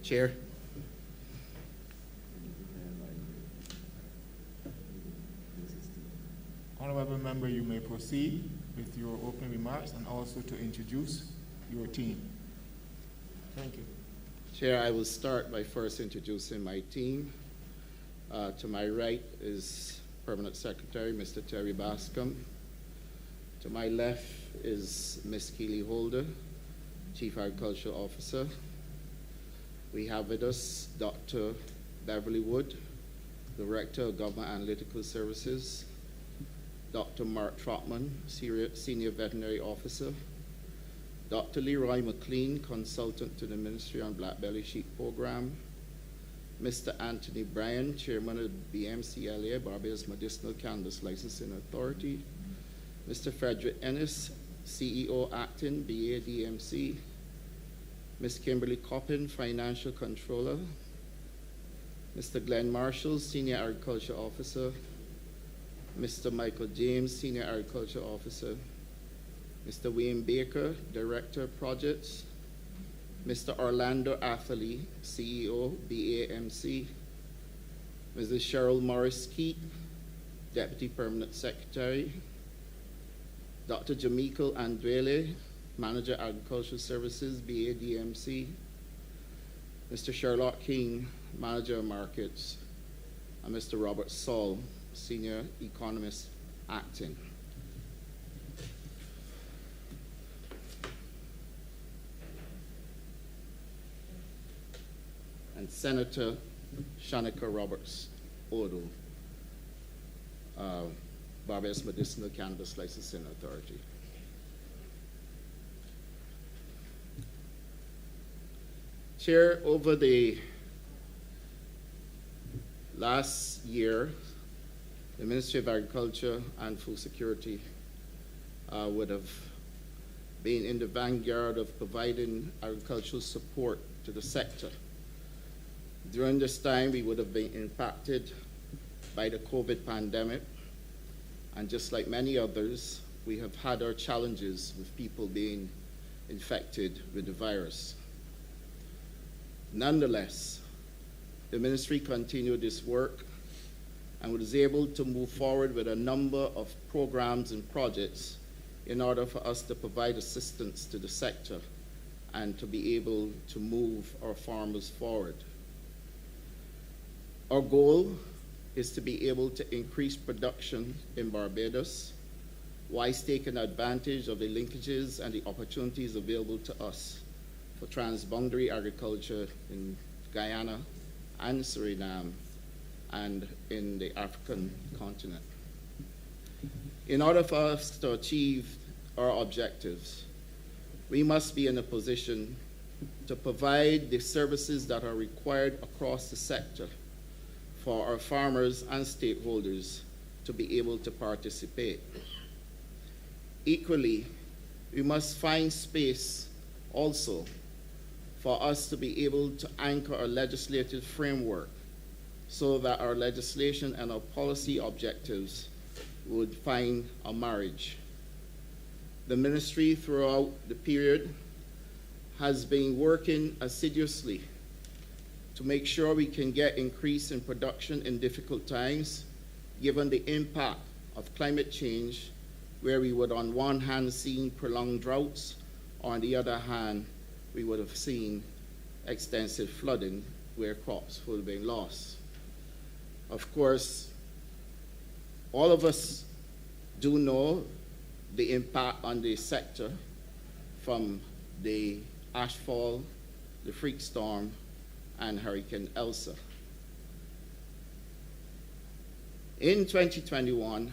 Chair. Honourable member, you may proceed with your opening remarks and also to introduce your team. Thank you. Chair, I will start by first introducing my team. To my right is Permanent Secretary, Mr. Terry Bascom. To my left is Ms. Keely Holder, Chief Agricultural Officer. We have with us Dr. Beverly Wood, Director of Government Analytical Services. Dr. Mark Trotman, Senior Veterinary Officer. Dr. Leroy McLean, Consultant to the Ministry on Black Belly Sheep Program. Mr. Anthony Bryan, Chairman of the BMCLA, Barbados Medicinal Cannabis Licensing Authority. Mr. Frederick Ennis, CEO Acting, BADMC. Ms. Kimberly Coppin, Financial Controller. Mr. Glenn Marshall, Senior Agriculture Officer. Mr. Michael James, Senior Agriculture Officer. Mr. Wayne Baker, Director of Projects. Mr. Orlando Atherley, CEO, BAMC. Mrs. Cheryl Morris-Keat, Deputy Permanent Secretary. Dr. Jamaica Andrele, Manager Agricultural Services, BADMC. Mr. Sherlock King, Manager of Markets. And Mr. Robert Saul, Senior Economist, Acting. And Senator Shanika Roberts Odo, Barbados Medicinal Cannabis Licensing Authority. Chair, over the last year, the Ministry of Agriculture and Food Security would have been in the vanguard of providing agricultural support to the sector. During this time, we would have been impacted by the COVID pandemic, and just like many others, we have had our challenges with people being infected with the virus. Nonetheless, the ministry continued this work and was able to move forward with a number of programs and projects in order for us to provide assistance to the sector and to be able to move our farmers forward. Our goal is to be able to increase production in Barbados whilst taking advantage of the linkages and the opportunities available to us for transboundary agriculture in Guyana and Suriname and in the African continent. In order for us to achieve our objectives, we must be in a position to provide the services that are required across the sector for our farmers and stakeholders to be able to participate. Equally, we must find space also for us to be able to anchor our legislative framework so that our legislation and our policy objectives would find a marriage. The ministry throughout the period has been working assiduously to make sure we can get increase in production in difficult times, given the impact of climate change, where we would on one hand see prolonged droughts, on the other hand, we would have seen extensive flooding where crops would have been lost. Of course, all of us do know the impact on the sector from the ashfall, the freak storm, and Hurricane Elsa. In 2021,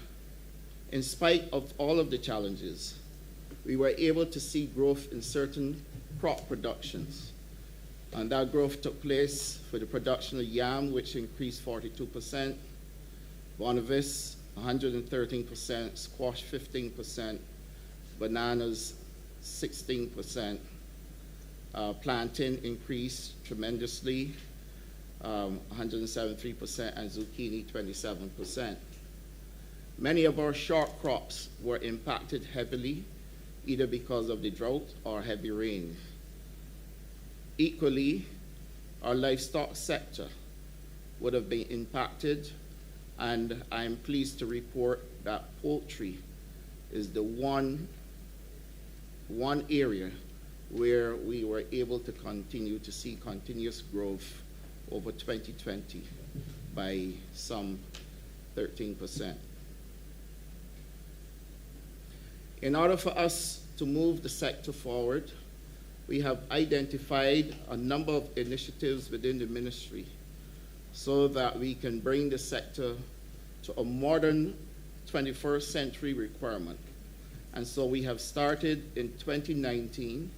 in spite of all of the challenges, we were able to see growth in certain crop productions. And that growth took place for the production of yam, which increased 42%, Bonavis 113%, squash 15%, bananas 16%, plantain increased tremendously, 173%, and zucchini 27%. Many of our short crops were impacted heavily, either because of the drought or heavy rain. Equally, our livestock sector would have been impacted, and I'm pleased to report that poultry is the one area where we were able to continue to see continuous growth over 2020 by some 13%. In order for us to move the sector forward, we have identified a number of initiatives within the ministry so that we can bring the sector to a modern 21st century requirement. And so we have started in 2019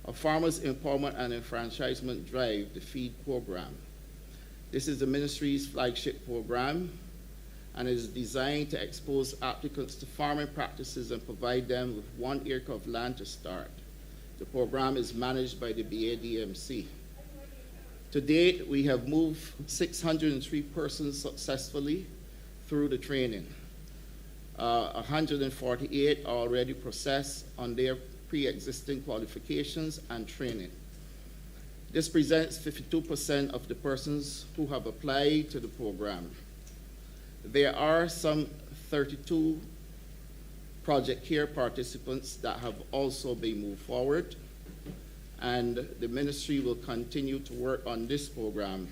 a Farmers Empowerment and Enfranchisement Drive, the FEED program. This is the ministry's flagship program and is designed to expose applicants to farming practices and provide them with 1 acre of land to start. The program is managed by the BADMC. To date, we have moved 603 persons successfully through the training. 148 are already processed on their pre-existing qualifications and training. This presents 52% of the persons who have applied to the program. There are some 32 project care participants that have also been moved forward, and the ministry will continue to work on this program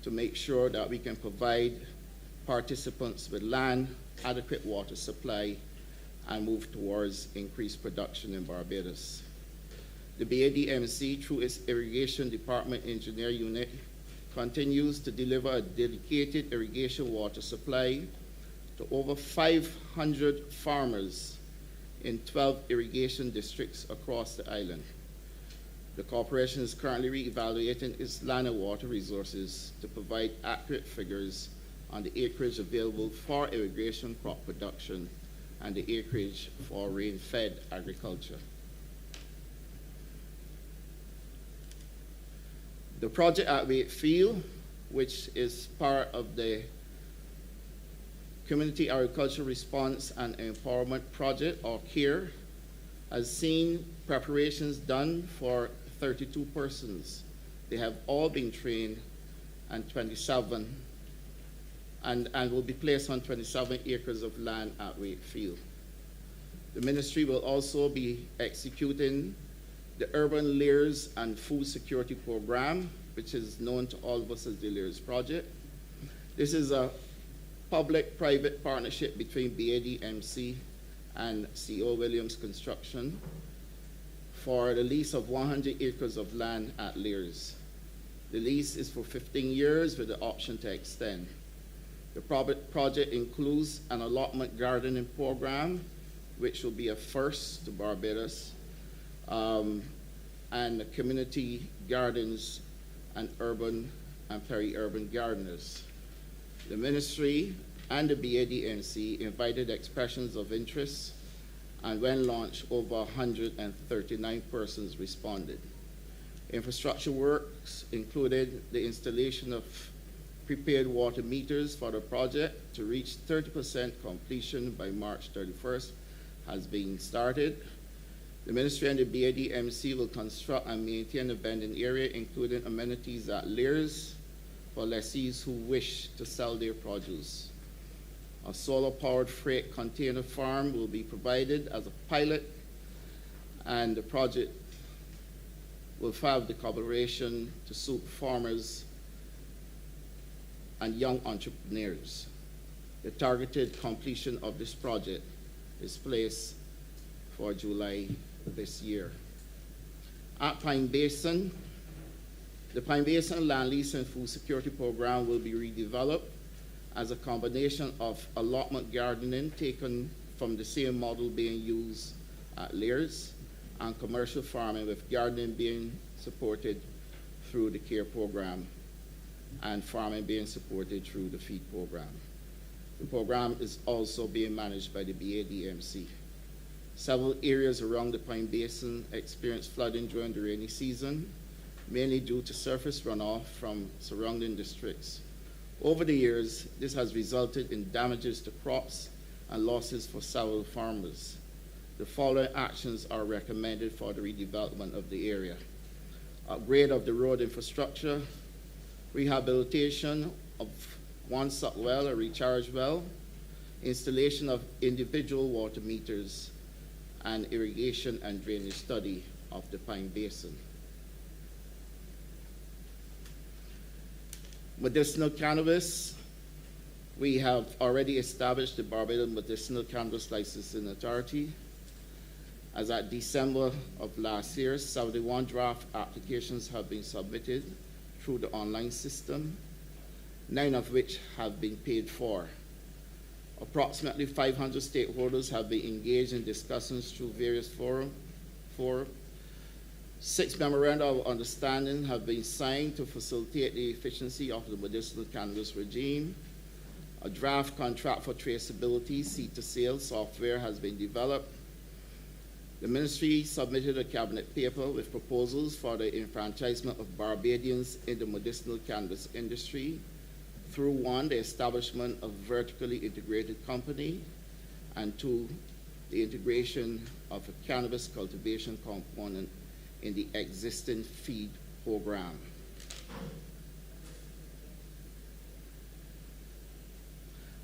to make sure that we can provide participants with land, adequate water supply, and move towards increased production in Barbados. The BADMC, through its Irrigation Department Engineer Unit, continues to deliver a dedicated irrigation water supply to over 500 farmers in 12 irrigation districts across the island. The corporation is currently re-evaluating its land and water resources to provide accurate figures on the acreage available for irrigation crop production and the acreage for rain-fed agriculture. The project at Wakefield, which is part of the Community Agricultural Response and Empowerment Project, or CARE, has seen preparations done for 32 persons. They have all been trained and will be placed on 27 acres of land at Wakefield. The ministry will also be executing the Urban Layers and Food Security Program, which is known to all of us as the Layers Project. This is a public-private partnership between BADMC and CO Williams Construction for the lease of 100 acres of land at Layers. The lease is for 15 years with the option to extend. The project includes an allotment gardening program, which will be a first to Barbados, and community gardens and urban and peri-urban gardeners. The ministry and the BADMC invited expressions of interest, and when launched, over 139 persons responded. Infrastructure works included the installation of prepared water meters for the project to reach 30% completion by March 31st has been started. The ministry and the BADMC will construct and maintain a vending area, including amenities at Layers for lessees who wish to sell their produce. A solar-powered freight container farm will be provided as a pilot, and the project will have the collaboration to suit farmers and young entrepreneurs. The targeted completion of this project is placed for July this year. At Pine Basin, the Pine Basin Land Lease and Food Security Program will be redeveloped as a combination of allotment gardening taken from the same model being used at Layers and commercial farming, with gardening being supported through the CARE program and farming being supported through the FEED program. The program is also being managed by the BADMC. Several areas around the Pine Basin experienced flooding during the rainy season, mainly due to surface runoff from surrounding districts. Over the years, this has resulted in damages to crops and losses for several farmers. The following actions are recommended for the redevelopment of the area. upgrade of the road infrastructure, rehabilitation of one suck well, a recharge well, installation of individual water meters, and irrigation and drainage study of the Pine Basin. Medicinal cannabis, we have already established the Barbados Medicinal Cannabis Licensing Authority. As at December of last year, 71 draft applications have been submitted through the online system, 9 of which have been paid for. Approximately 500 stakeholders have been engaged in discussions through various forums. 6 memoranda of understanding have been signed to facilitate the efficiency of the medicinal cannabis regime. A draft contract for traceability, seed-to-sale software has been developed. The ministry submitted a cabinet paper with proposals for the enfranchisement of Barbadians in the medicinal cannabis industry through 1, the establishment of a vertically integrated company, and 2, the integration of a cannabis cultivation component in the existing feed program.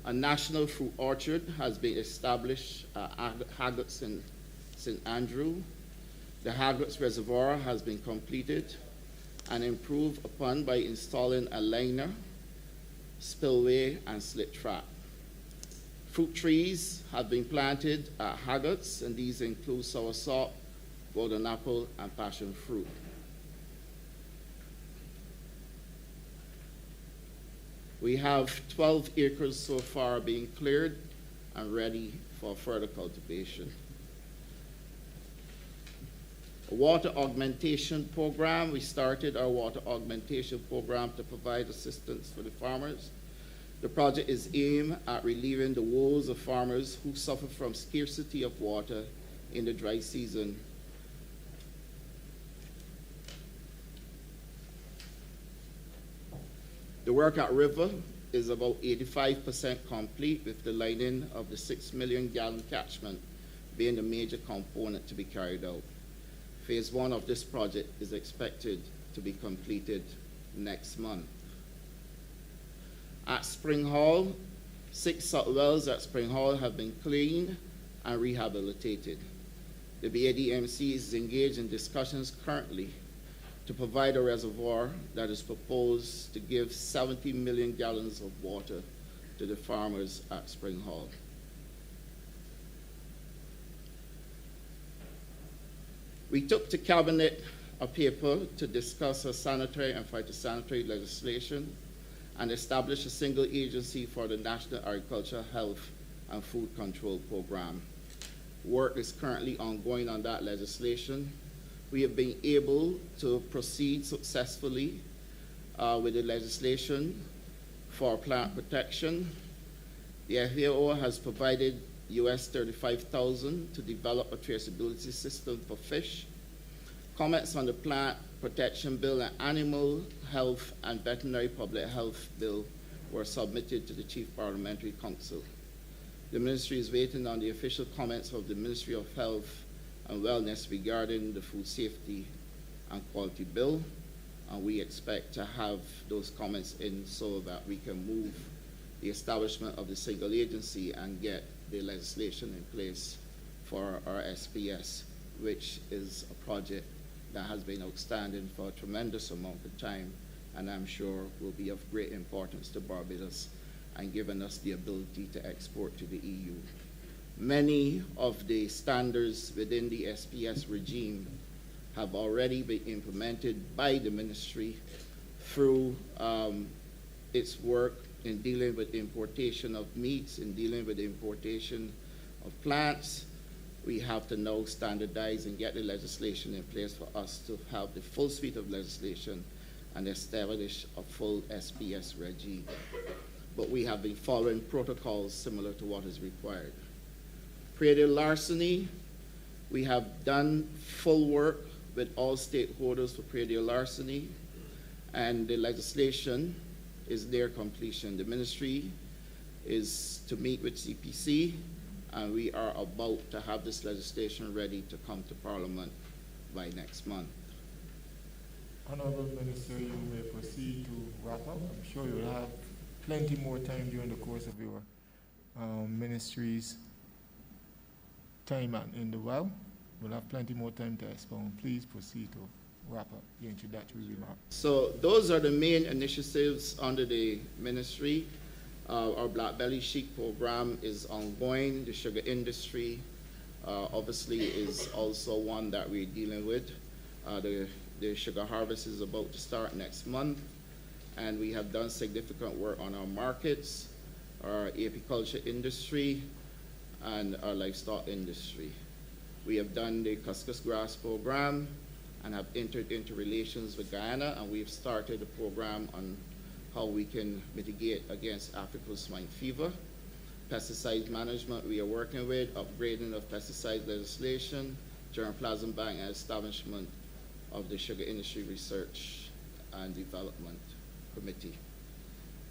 A national fruit orchard has been established at Haggots in St. Andrew. The Haggots Reservoir has been completed and improved upon by installing a liner, spillway, and slip track. Fruit trees have been planted at Haggots, and these include soursop, golden apple, and passion fruit. We have 12 acres so far being cleared and ready for further cultivation. A water augmentation program. We started our water augmentation program to provide assistance for the farmers. The project is aimed at relieving the woes of farmers who suffer from scarcity of water in the dry season. The work at River is about 85% complete, with the lining of the 6 million gallon catchment being the major component to be carried out. Phase 1 of this project is expected to be completed next month. At Spring Hall, 6 suck wells at Spring Hall have been cleaned and rehabilitated. The BADMC is engaged in discussions currently to provide a reservoir that is proposed to give 70 million gallons of water to the farmers at Spring Hall. We took to Cabinet a paper to discuss a sanitary and phytosanitary legislation and establish a single agency for the National Agriculture, Health, and Food Control Program. Work is currently ongoing on that legislation. We have been able to proceed successfully with the legislation for plant protection. The FAO has provided US $35,000 to develop a traceability system for fish. Comments on the Plant Protection Bill and Animal Health and Veterinary Public Health Bill were submitted to the Chief Parliamentary Council. The ministry is waiting on the official comments of the Ministry of Health and Wellness regarding the Food Safety and Quality Bill, and we expect to have those comments in so that we can move the establishment of the single agency and get the legislation in place for our SPS, which is a project that has been outstanding for a tremendous amount of time, and I'm sure will be of great importance to Barbados and given us the ability to export to the EU. Many of the standards within the SPS regime have already been implemented by the ministry through its work in dealing with importation of meats, in dealing with importation of plants. We have to now standardize and get the legislation in place for us to have the full suite of legislation and establish a full SPS regime. But we have been following protocols similar to what is required. Predial larceny, we have done full work with all stakeholders for predial larceny, and the legislation is near completion. The ministry is to meet with CPC, and we are about to have this legislation ready to come to Parliament by next month. Honourable Minister, you may proceed to wrap up. I'm sure you'll have plenty more time during the course of your ministry's time in the well. We'll have plenty more time to expound. Please proceed to wrap up your introductory remarks. So those are the main initiatives under the ministry. Our Black Belly Chic program is ongoing. The sugar industry obviously is also one that we're dealing with. The sugar harvest is about to start next month, and we have done significant work on our markets, our apiculture industry, and our livestock industry. We have done the Cuscus Grass program and have entered into relations with Guyana, and we've started a program on how we can mitigate against African swine fever. Pesticide management we are working with, upgrading of pesticide legislation, germplasm bank, and establishment of the Sugar Industry Research and Development Committee.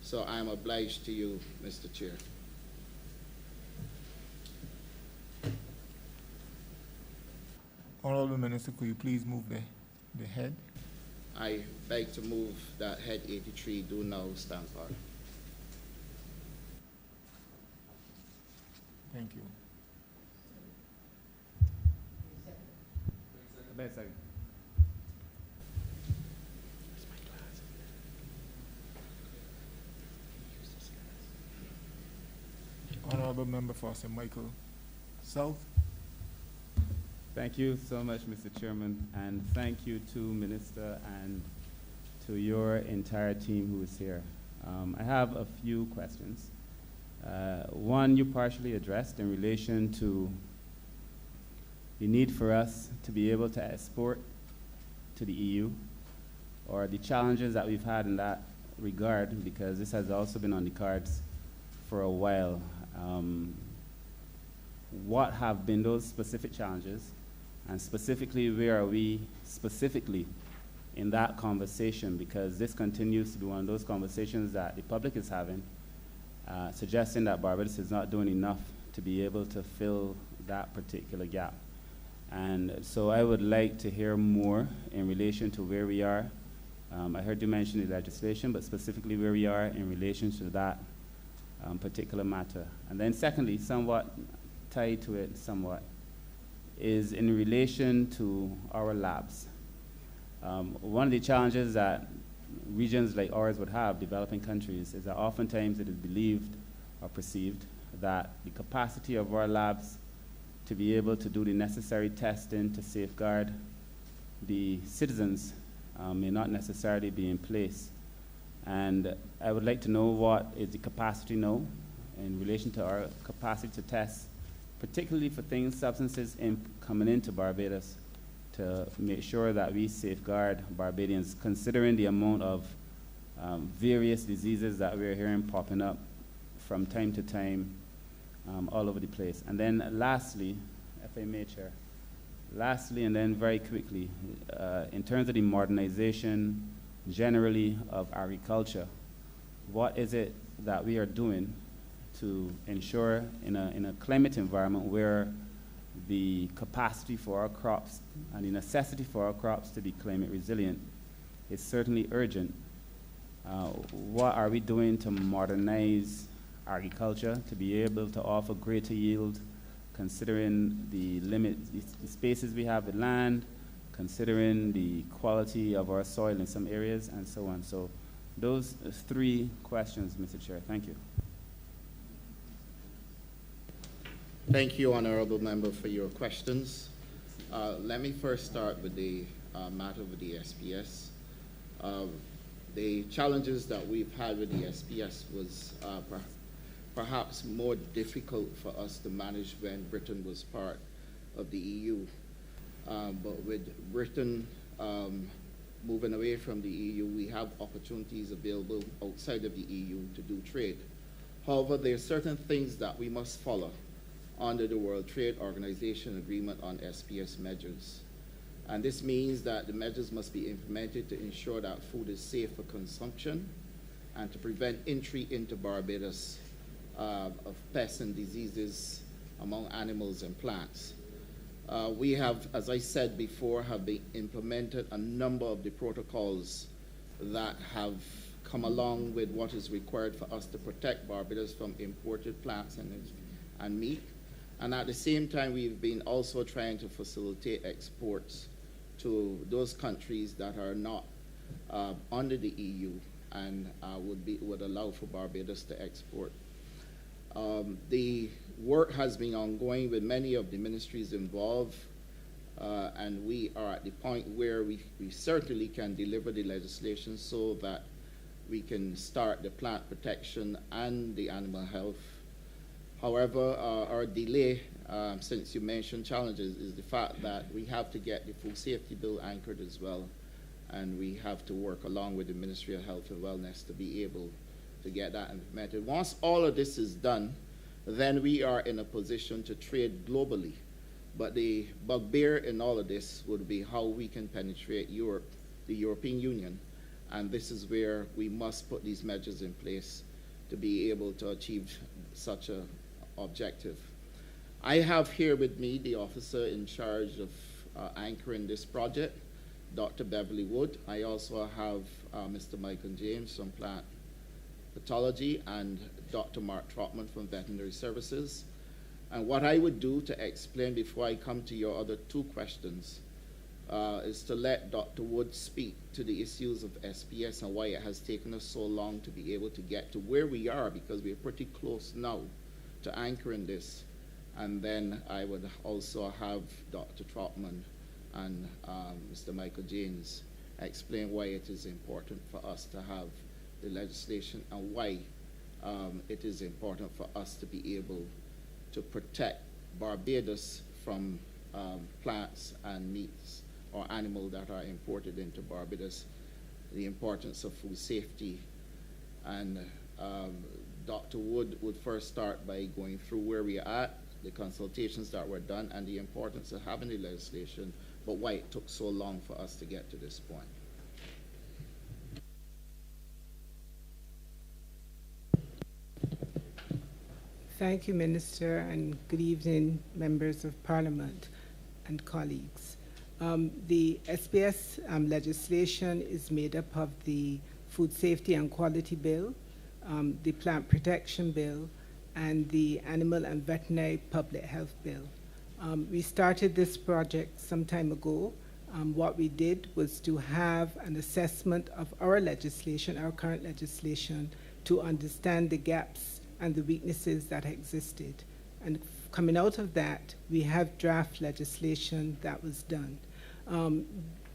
So I am obliged to you, Mr. Chair. Honourable Minister, could you please move the head? I beg to move that Head 83 do now stand for. Thank you. Honourable Member for St. Michael South. Thank you so much, Mr. Chairman, and thank you to Minister and to your entire team who is here. I have a few questions. One you partially addressed in relation to the need for us to be able to export to the EU, or the challenges that we've had in that regard, because this has also been on the cards for a while. What have been those specific challenges, and specifically where are we specifically in that conversation, because this continues to be one of those conversations that the public is having, suggesting that Barbados is not doing enough to be able to fill that particular gap. And so I would like to hear more in relation to where we are. I heard you mention the legislation, but specifically where we are in relation to that particular matter. And then secondly, somewhat tied to it somewhat, is in relation to our labs. One of the challenges that regions like ours would have, developing countries, is that oftentimes it is believed or perceived that the capacity of our labs to be able to do the necessary testing to safeguard the citizens may not necessarily be in place. And I would like to know what is the capacity now in relation to our capacity to test, particularly for things, substances coming into Barbados, to make sure that we safeguard Barbadians, considering the amount of various diseases that we're hearing popping up from time to time all over the place. And then lastly, if I may, Chair, lastly and then very quickly, in terms of the modernization generally of agriculture, what is it that we are doing to ensure in a climate environment where the capacity for our crops and the necessity for our crops to be climate resilient is certainly urgent? What are we doing to modernize agriculture to be able to offer greater yield, considering the the spaces we have with land, considering the quality of our soil in some areas, and so on? So those three questions, Mr. Chair. Thank you. Thank you, Honourable Member, for your questions. Let me first start with the matter with the SPS. The challenges that we've had with the SPS was perhaps more difficult for us to manage when Britain was part of the EU. But with Britain moving away from the EU, we have opportunities available outside of the EU to do trade. However, there are certain things that we must follow under the World Trade Organization Agreement on SPS measures. And this means that the measures must be implemented to ensure that food is safe for consumption and to prevent entry into Barbados of pests and diseases among animals and plants. We have, as I said before, have been implemented a number of the protocols that have come along with what is required for us to protect Barbados from imported plants and meat. And at the same time, we've been also trying to facilitate exports to those countries that are not under the EU and would allow for Barbados to export. The work has been ongoing with many of the ministries involved, and we are at the point where we certainly can deliver the legislation so that we can start the plant protection and the animal health. However, our delay, since you mentioned challenges, is the fact that we have to get the food safety bill anchored as well, and we have to work along with the Ministry of Health and Wellness to be able to get that implemented. Once all of this is done, then we are in a position to trade globally. But the bugbear in all of this would be how we can penetrate Europe, the European Union, and this is where we must put these measures in place to be able to achieve such an objective. I have here with me the officer in charge of anchoring this project, Dr. Beverly Wood. I also have Mr. Michael James from Plant Pathology and Dr. Mark Trotman from Veterinary Services. And what I would do to explain before I come to your other two questions is to let Dr. Wood speak to the issues of SPS and why it has taken us so long to be able to get to where we are, because we're pretty close now to anchoring this. And then I would also have Dr. Trotman and Mr. Michael James explain why it is important for us to have the legislation and why it is important for us to be able to protect Barbados from plants and meats or animals that are imported into Barbados, the importance of food safety. And Dr. Wood would first start by going through where we are at, the consultations that were done, and the importance of having the legislation, but why it took so long for us to get to this point. Thank you, Minister, and good evening, members of Parliament and colleagues. The SPS legislation is made up of the Food Safety and Quality Bill, the Plant Protection Bill, and the Animal and Veterinary Public Health Bill. We started this project some time ago. What we did was to have an assessment of our legislation, our current legislation, to understand the gaps and the weaknesses that existed. And coming out of that, we have draft legislation that was done.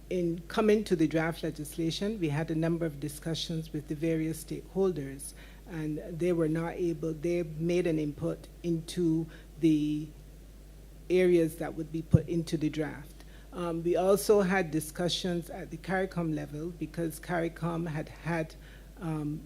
In coming to the draft legislation, we had a number of discussions with the various stakeholders, and they made an input into the areas that would be put into the draft. We also had discussions at the CARICOM level, because CARICOM had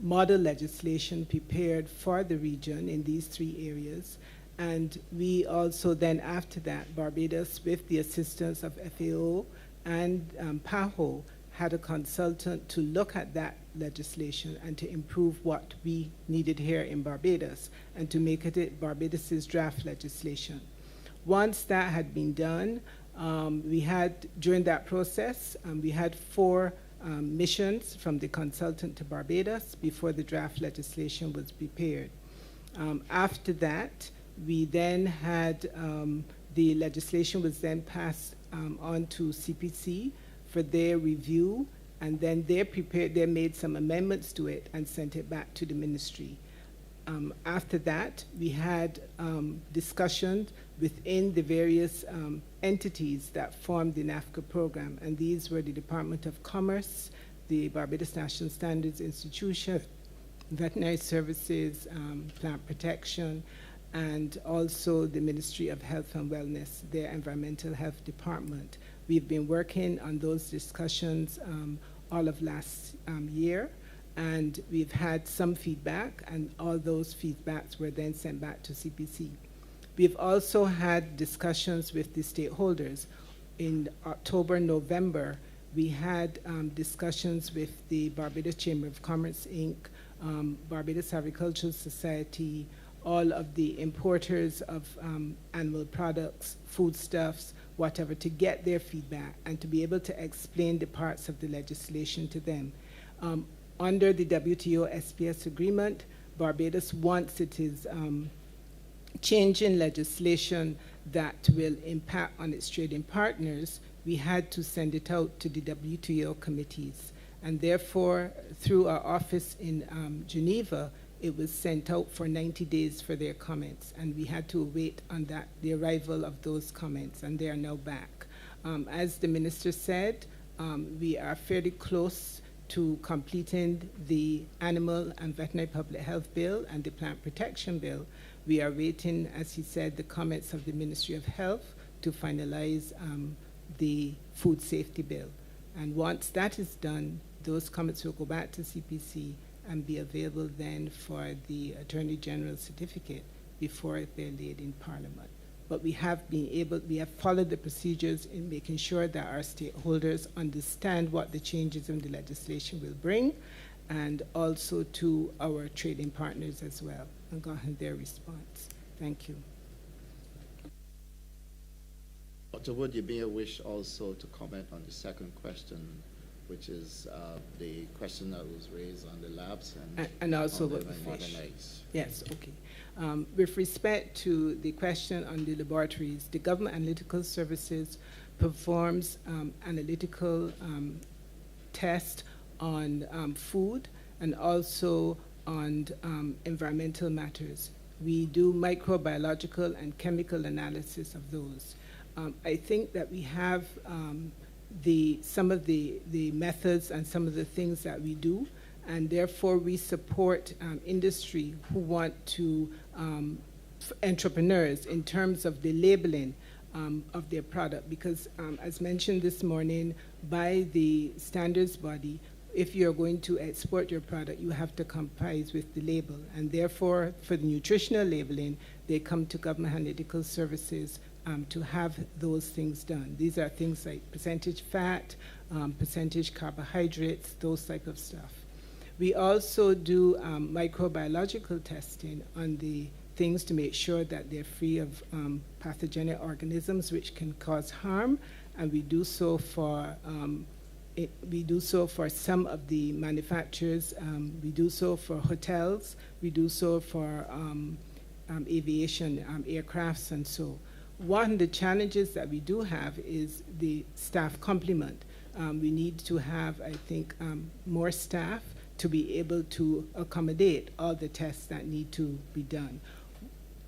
model legislation prepared for the region in these three areas. And we also then, after that, Barbados, with the assistance of FAO and PAHO, had a consultant to look at that legislation and to improve what we needed here in Barbados and to make it Barbados's draft legislation. Once that had been done, during that process, we had 4 missions from the consultant to Barbados before the draft legislation was prepared. After that, we then had the legislation was then passed on to CPC for their review, and then they made some amendments to it and sent it back to the ministry. After that, we had discussions within the various entities that formed the NAFCA program, and these were the Department of Commerce, the Barbados National Standards Institution, Veterinary Services, Plant Protection, and also the Ministry of Health and Wellness, their Environmental Health Department. We've been working on those discussions all of last year, and we've had some feedback, and all those feedbacks were then sent back to CPC. We've also had discussions with the stakeholders. In October, November, we had discussions with the Barbados Chamber of Commerce, Inc., Barbados Agricultural Society, all of the importers of animal products, foodstuffs, whatever, to get their feedback and to be able to explain the parts of the legislation to them. Under the WTO SPS agreement, Barbados, once it is changing legislation that will impact on its trading partners, we had to send it out to the WTO committees. And therefore, through our office in Geneva, it was sent out for 90 days for their comments. And we had to wait on that, the arrival of those comments, and they are now back. As the minister said, we are fairly close to completing the Animal and Veterinary Public Health Bill and the Plant Protection Bill. We are waiting, as he said, the comments of the Ministry of Health to finalize the Food Safety Bill. And once that is done, those comments will go back to CPC and be available then for the Attorney General's certificate before they're laid in Parliament. But we have followed the procedures in making sure that our stakeholders understand what the changes in the legislation will bring, and also to our trading partners as well, and gotten their response. Thank you. Dr. Wood, you may wish also to comment on the second question, which is the question that was raised on the labs and also on with the fish. modernize. Yes, okay. With respect to the question on the laboratories, the Government Analytical Services performs analytical tests on food and also on environmental matters. We do microbiological and chemical analysis of those. I think that we have some of the methods and some of the things that we do, and therefore we support industry who want to, entrepreneurs in terms of the labeling of their product, because as mentioned this morning by the standards body, if you're going to export your product, you have to comply with the label, and therefore for the nutritional labeling, they come to Government Analytical Services to have those things done. These are things like percentage fat, percentage carbohydrates, those type of stuff. We also do microbiological testing on the things to make sure that they're free of pathogenic organisms which can cause harm, and we do so for some of the manufacturers. We do so for hotels. We do so for aviation, aircrafts, and so. One of the challenges that we do have is the staff complement. We need to have, I think, more staff to be able to accommodate all the tests that need to be done.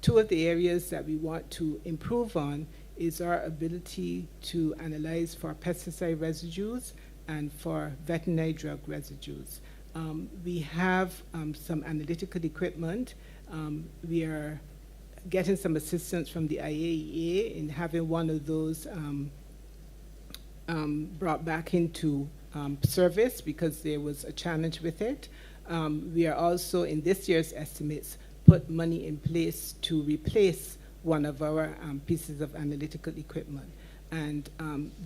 Two of the areas that we want to improve on is our ability to analyze for pesticide residues and for veterinary drug residues. We have some analytical equipment. We are getting some assistance from the IAEA in having one of those brought back into service because there was a challenge with it. We are also, in this year's estimates, put money in place to replace one of our pieces of analytical equipment. And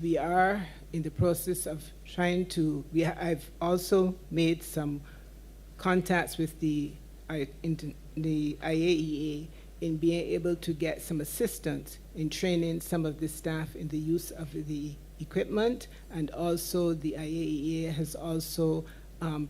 we are in the process of trying to, I've also made some contacts with the IAEA in being able to get some assistance in training some of the staff in the use of the equipment, and also the IAEA has also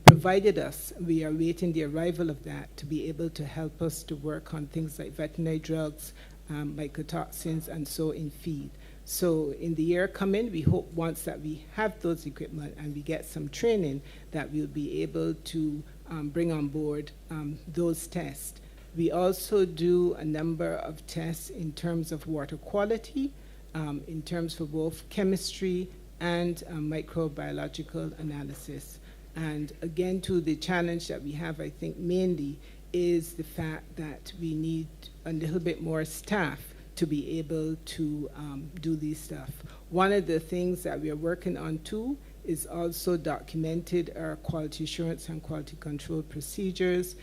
provided us, we are waiting the arrival of that to be able to help us to work on things like veterinary drugs, mycotoxins, and so in feed. So in the year coming, we hope once that we have those equipment and we get some training that we'll be able to bring on board those tests. We also do a number of tests in terms of water quality, in terms for both chemistry and microbiological analysis. And again, to the challenge that we have, I think mainly is the fact that we need a little bit more staff to be able to do these stuff. One of the things that we are working on too is also documented our quality assurance and quality control procedures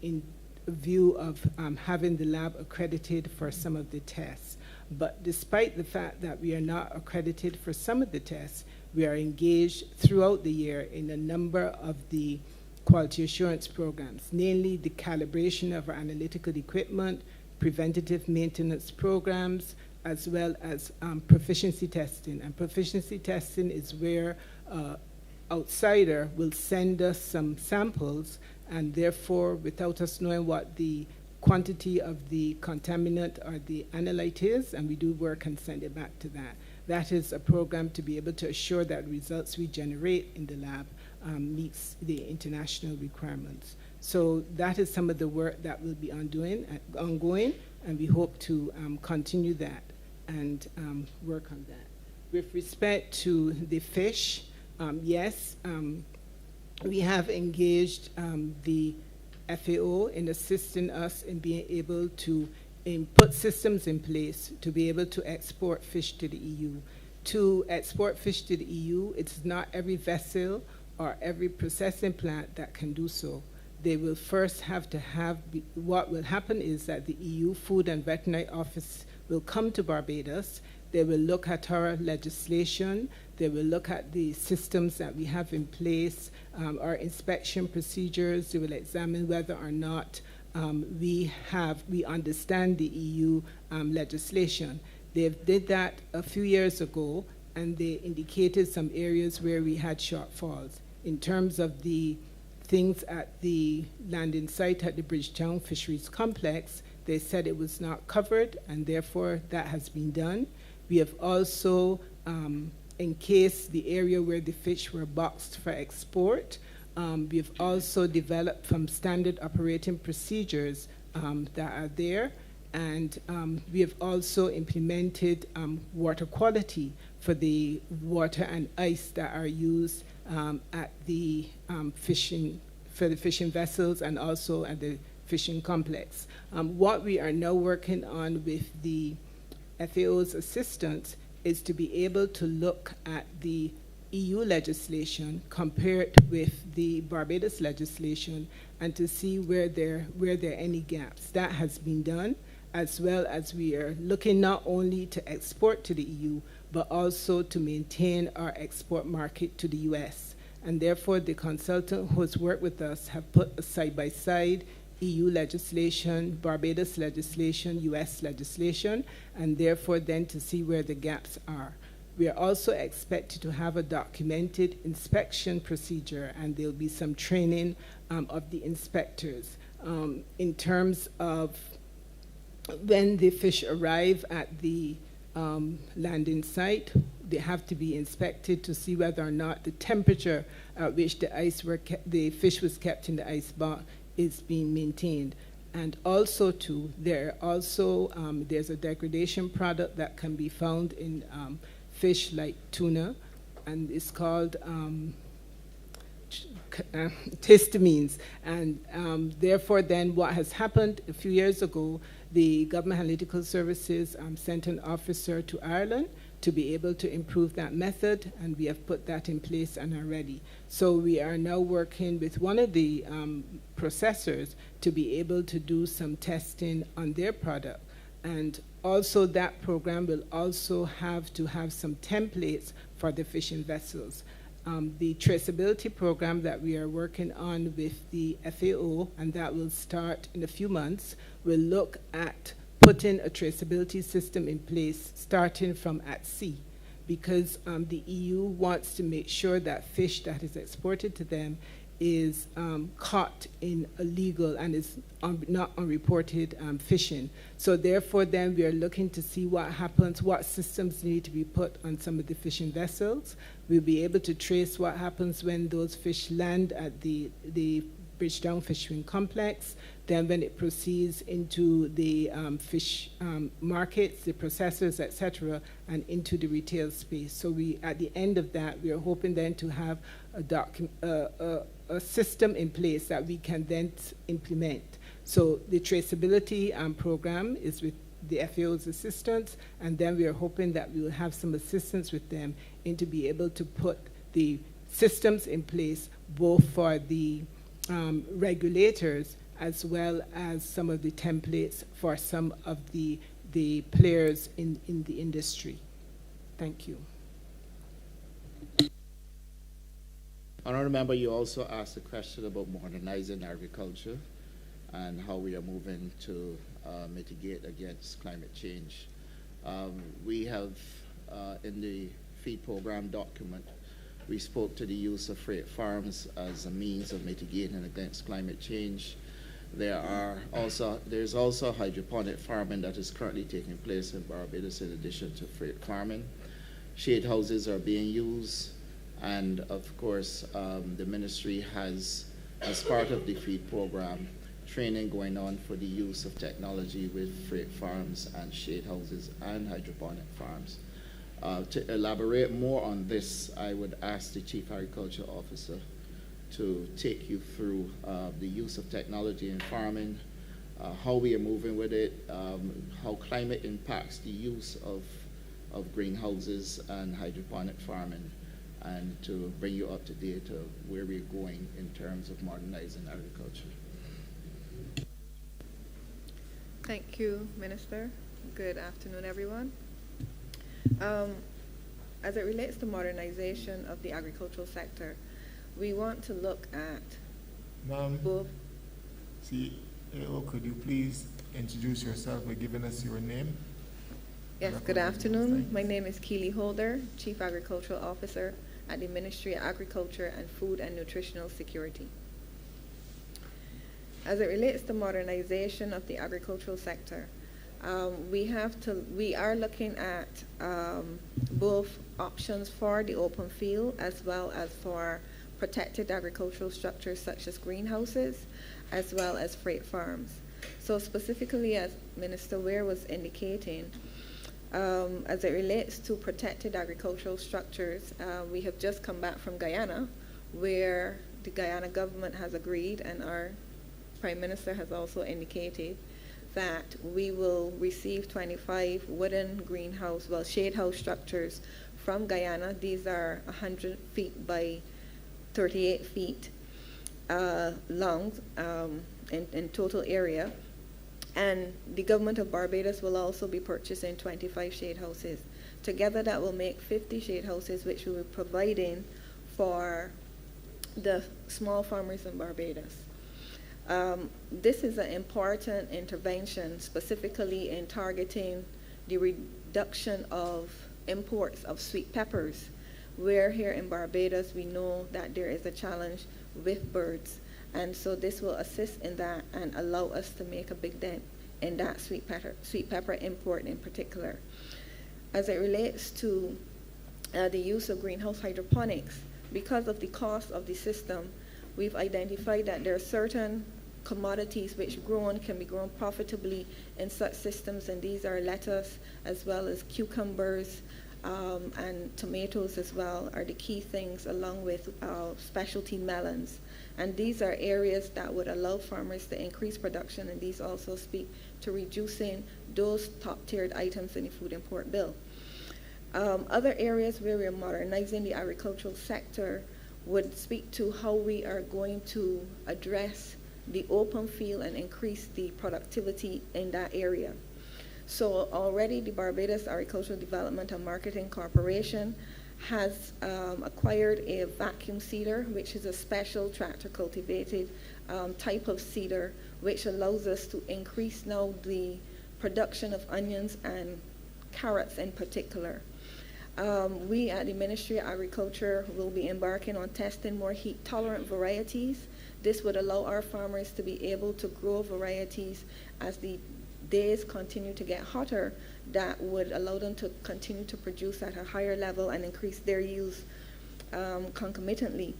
in view of having the lab accredited for some of the tests. But despite the fact that we are not accredited for some of the tests, we are engaged throughout the year in a number of the quality assurance programs, namely the calibration of our analytical equipment, preventative maintenance programs, as well as proficiency testing. And proficiency testing is where outsider will send us some samples, and therefore, without us knowing what the quantity of the contaminant or the analyte is, and we do work and send it back to that. That is a program to be able to assure that results we generate in the lab meets the international requirements. So that is some of the work that will be ongoing, and we hope to continue that and work on that. With respect to the fish, yes, we have engaged the FAO in assisting us in being able to put systems in place to be able to export fish to the EU. To export fish to the EU, it's not every vessel or every processing plant that can do so. They will first have to have, what will happen is that the EU Food and Veterinary Office will come to Barbados. They will look at our legislation. They will look at the systems that we have in place, our inspection procedures. They will examine whether or not we understand the EU legislation. They did that a few years ago, and they indicated some areas where we had shortfalls. In terms of the things at the landing site at the Bridgetown Fisheries Complex, they said it was not covered, and therefore that has been done. We have also encased the area where the fish were boxed for export. We've also developed some standard operating procedures that are there, and we have also implemented water quality for the water and ice that are used at the fishing vessels and also at the fishing complex. What we are now working on with the FAO's assistance is to be able to look at the EU legislation compared with the Barbados legislation and to see where there are any gaps. That has been done, as well as we are looking not only to export to the EU, but also to maintain our export market to the US. And therefore, the consultant who has worked with us have put a side-by-side EU legislation, Barbados legislation, US legislation, and therefore then to see where the gaps are. We are also expected to have a documented inspection procedure, and there'll be some training of the inspectors. In terms of when the fish arrive at the landing site, they have to be inspected to see whether or not the temperature at which the fish was kept in the ice box is being maintained. And also there's a degradation product that can be found in fish like tuna, and it's called histamines. And therefore then what has happened a few years ago, the Government Analytical Services sent an officer to Ireland to be able to improve that method, and we have put that in place and are ready. So we are now working with one of the processors to be able to do some testing on their product. And also that program will also have to have some templates for the fishing vessels. The traceability program that we are working on with the FAO, and that will start in a few months, will look at putting a traceability system in place starting from at sea, because the EU wants to make sure that fish that is exported to them is caught in illegal and is not unreported fishing. So therefore then we are looking to see what happens, what systems need to be put on some of the fishing vessels. We'll be able to trace what happens when those fish land at the Bridgetown Fishing Complex. Then when it proceeds into the fish markets, the processors, etc., and into the retail space. So we, at the end of that, we are hoping then to have a system in place that we can then implement. So the traceability program is with the FAO's assistance, and then we are hoping that we will have some assistance with them in to be able to put the systems in place, both for the regulators as well as some of the templates for some of the players in the industry. Thank you. Honourable Member, you also asked a question about modernizing agriculture and how we are moving to mitigate against climate change. We have, in the feed program document, we spoke to the use of freight farms as a means of mitigating against climate change. There's also hydroponic farming that is currently taking place in Barbados in addition to freight farming. Shade houses are being used, and of course, the ministry has, as part of the feed program, training going on for the use of technology with freight farms and shade houses and hydroponic farms. To elaborate more on this, I would ask the Chief Agriculture Officer to take you through the use of technology in farming, how we are moving with it, how climate impacts the use of greenhouses and hydroponic farming, and to bring you up to date of where we're going in terms of modernizing agriculture. Thank you, Minister. Good afternoon, everyone. As it relates to modernization of the agricultural sector, we want to look at Ma'am, both. CEO, could you please introduce yourself by giving us your name? Yes, good afternoon. My name is Keely Holder, Chief Agricultural Officer at the Ministry of Agriculture and Food and Nutritional Security. As it relates to modernization of the agricultural sector, we are looking at both options for the open field as well as for protected agricultural structures such as greenhouses as well as freight farms. So specifically, as Minister Ware was indicating, as it relates to protected agricultural structures, we have just come back from Guyana, where the Guyana government has agreed, and our Prime Minister has also indicated, that we will receive 25 wooden greenhouse, shade house structures from Guyana. These are 100 feet by 38 feet long in total area. And the government of Barbados will also be purchasing 25 shade houses. Together that will make 50 shade houses, which we will be providing for the small farmers in Barbados. This is an important intervention, specifically in targeting the reduction of imports of sweet peppers, where here in Barbados we know that there is a challenge with birds. And so this will assist in that and allow us to make a big dent in that sweet pepper import in particular. As it relates to the use of greenhouse hydroponics, because of the cost of the system, we've identified that there are certain commodities which can be grown profitably in such systems, and these are lettuce as well as cucumbers and tomatoes as well are the key things, along with specialty melons. And these are areas that would allow farmers to increase production, and these also speak to reducing those top-tiered items in the food import bill. Other areas where we're modernizing the agricultural sector would speak to how we are going to address the open field and increase the productivity in that area. So already the Barbados Agricultural Development and Marketing Corporation has acquired a vacuum seeder, which is a special tractor cultivated type of seeder, which allows us to increase now the production of onions and carrots in particular. We at the Ministry of Agriculture will be embarking on testing more heat-tolerant varieties. This would allow our farmers to be able to grow varieties as the days continue to get hotter, that would allow them to continue to produce at a higher level and increase their yields concomitantly.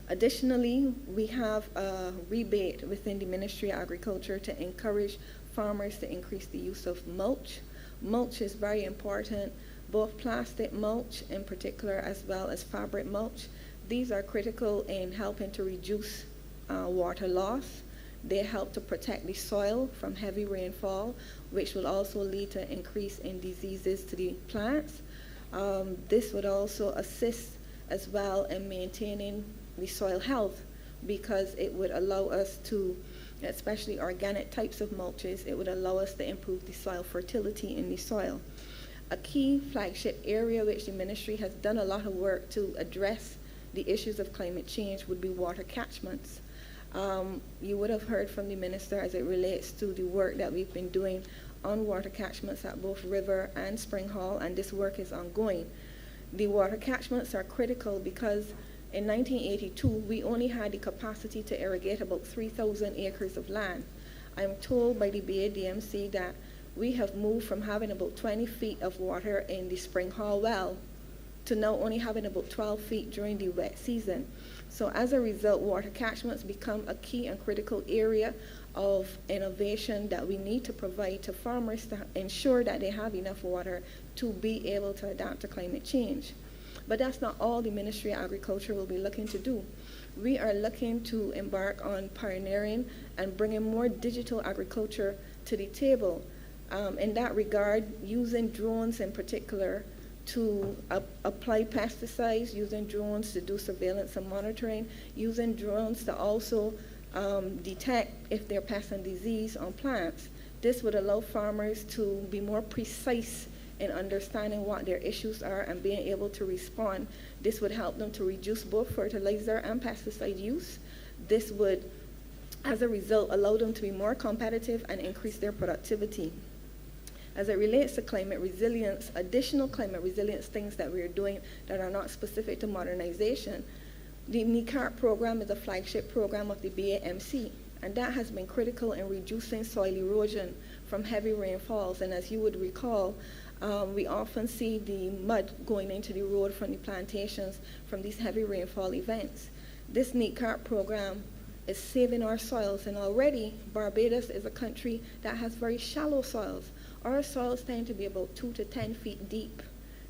Additionally, we have a rebate within the Ministry of Agriculture to encourage farmers to increase the use of mulch. Mulch is very important, both plastic mulch in particular as well as fabric mulch. These are critical in helping to reduce water loss. They help to protect the soil from heavy rainfall, which will also lead to an increase in diseases to the plants. This would also assist as well in maintaining the soil health, because it would allow us to, especially organic types of mulches, it would allow us to improve the soil fertility in the soil. A key flagship area which the ministry has done a lot of work to address the issues of climate change would be water catchments. You would have heard from the minister as it relates to the work that we've been doing on water catchments at both River and Spring Hall, and this work is ongoing. The water catchments are critical because in 1982, we only had the capacity to irrigate about 3,000 acres of land. I'm told by the BADMC that we have moved from having about 20 feet of water in the Spring Hall well to now only having about 12 feet during the wet season. So as a result, water catchments become a key and critical area of innovation that we need to provide to farmers to ensure that they have enough water to be able to adapt to climate change. But that's not all the Ministry of Agriculture will be looking to do. We are looking to embark on pioneering and bringing more digital agriculture to the table. In that regard, using drones in particular to apply pesticides, using drones to do surveillance and monitoring, using drones to also detect if there are pests and disease on plants. This would allow farmers to be more precise in understanding what their issues are and being able to respond. This would help them to reduce both fertilizer and pesticide use. This would, as a result, allow them to be more competitive and increase their productivity. As it relates to climate resilience, additional climate resilience things that we are doing that are not specific to modernization, the NECARP program is a flagship program of the BAMC, and that has been critical in reducing soil erosion from heavy rainfalls. And as you would recall, we often see the mud going into the road from the plantations from these heavy rainfall events. This NECARP program is saving our soils, and already Barbados is a country that has very shallow soils. Our soils tend to be about 2 to 10 feet deep.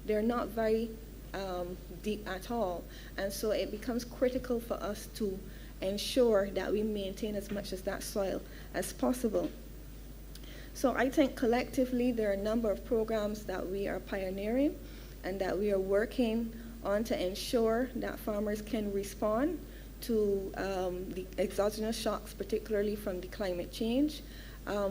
They're not very deep at all. And so it becomes critical for us to ensure that we maintain as much of that soil as possible. So I think collectively there are a number of programs that we are pioneering and that we are working on to ensure that farmers can respond to the exogenous shocks, particularly from the climate change.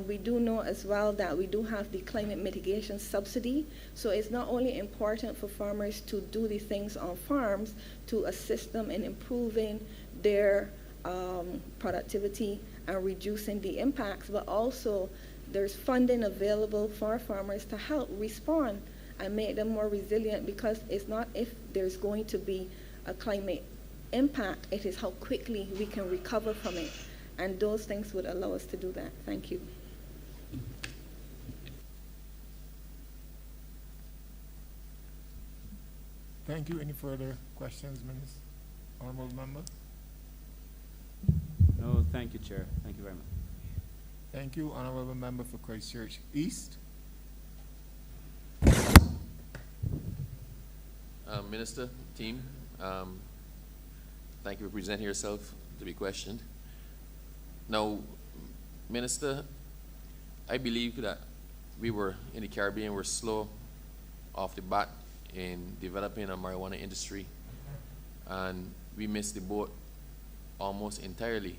We do know as well that we do have the climate mitigation subsidy, so it's not only important for farmers to do the things on farms to assist them in improving their productivity and reducing the impacts, but also there's funding available for farmers to help respond and make them more resilient, because it's not if there's going to be a climate impact, it is how quickly we can recover from it. And those things would allow us to do that. Thank you. Thank you. Any further questions, Minister? Honourable Member? No, thank you, Chair. Thank you very much. Thank you. Honourable Member for Christchurch East. Minister, team, thank you for presenting yourself to be questioned. Now, Minister, I believe that we were in the Caribbean, we're slow off the bat in developing a marijuana industry, and we missed the boat almost entirely.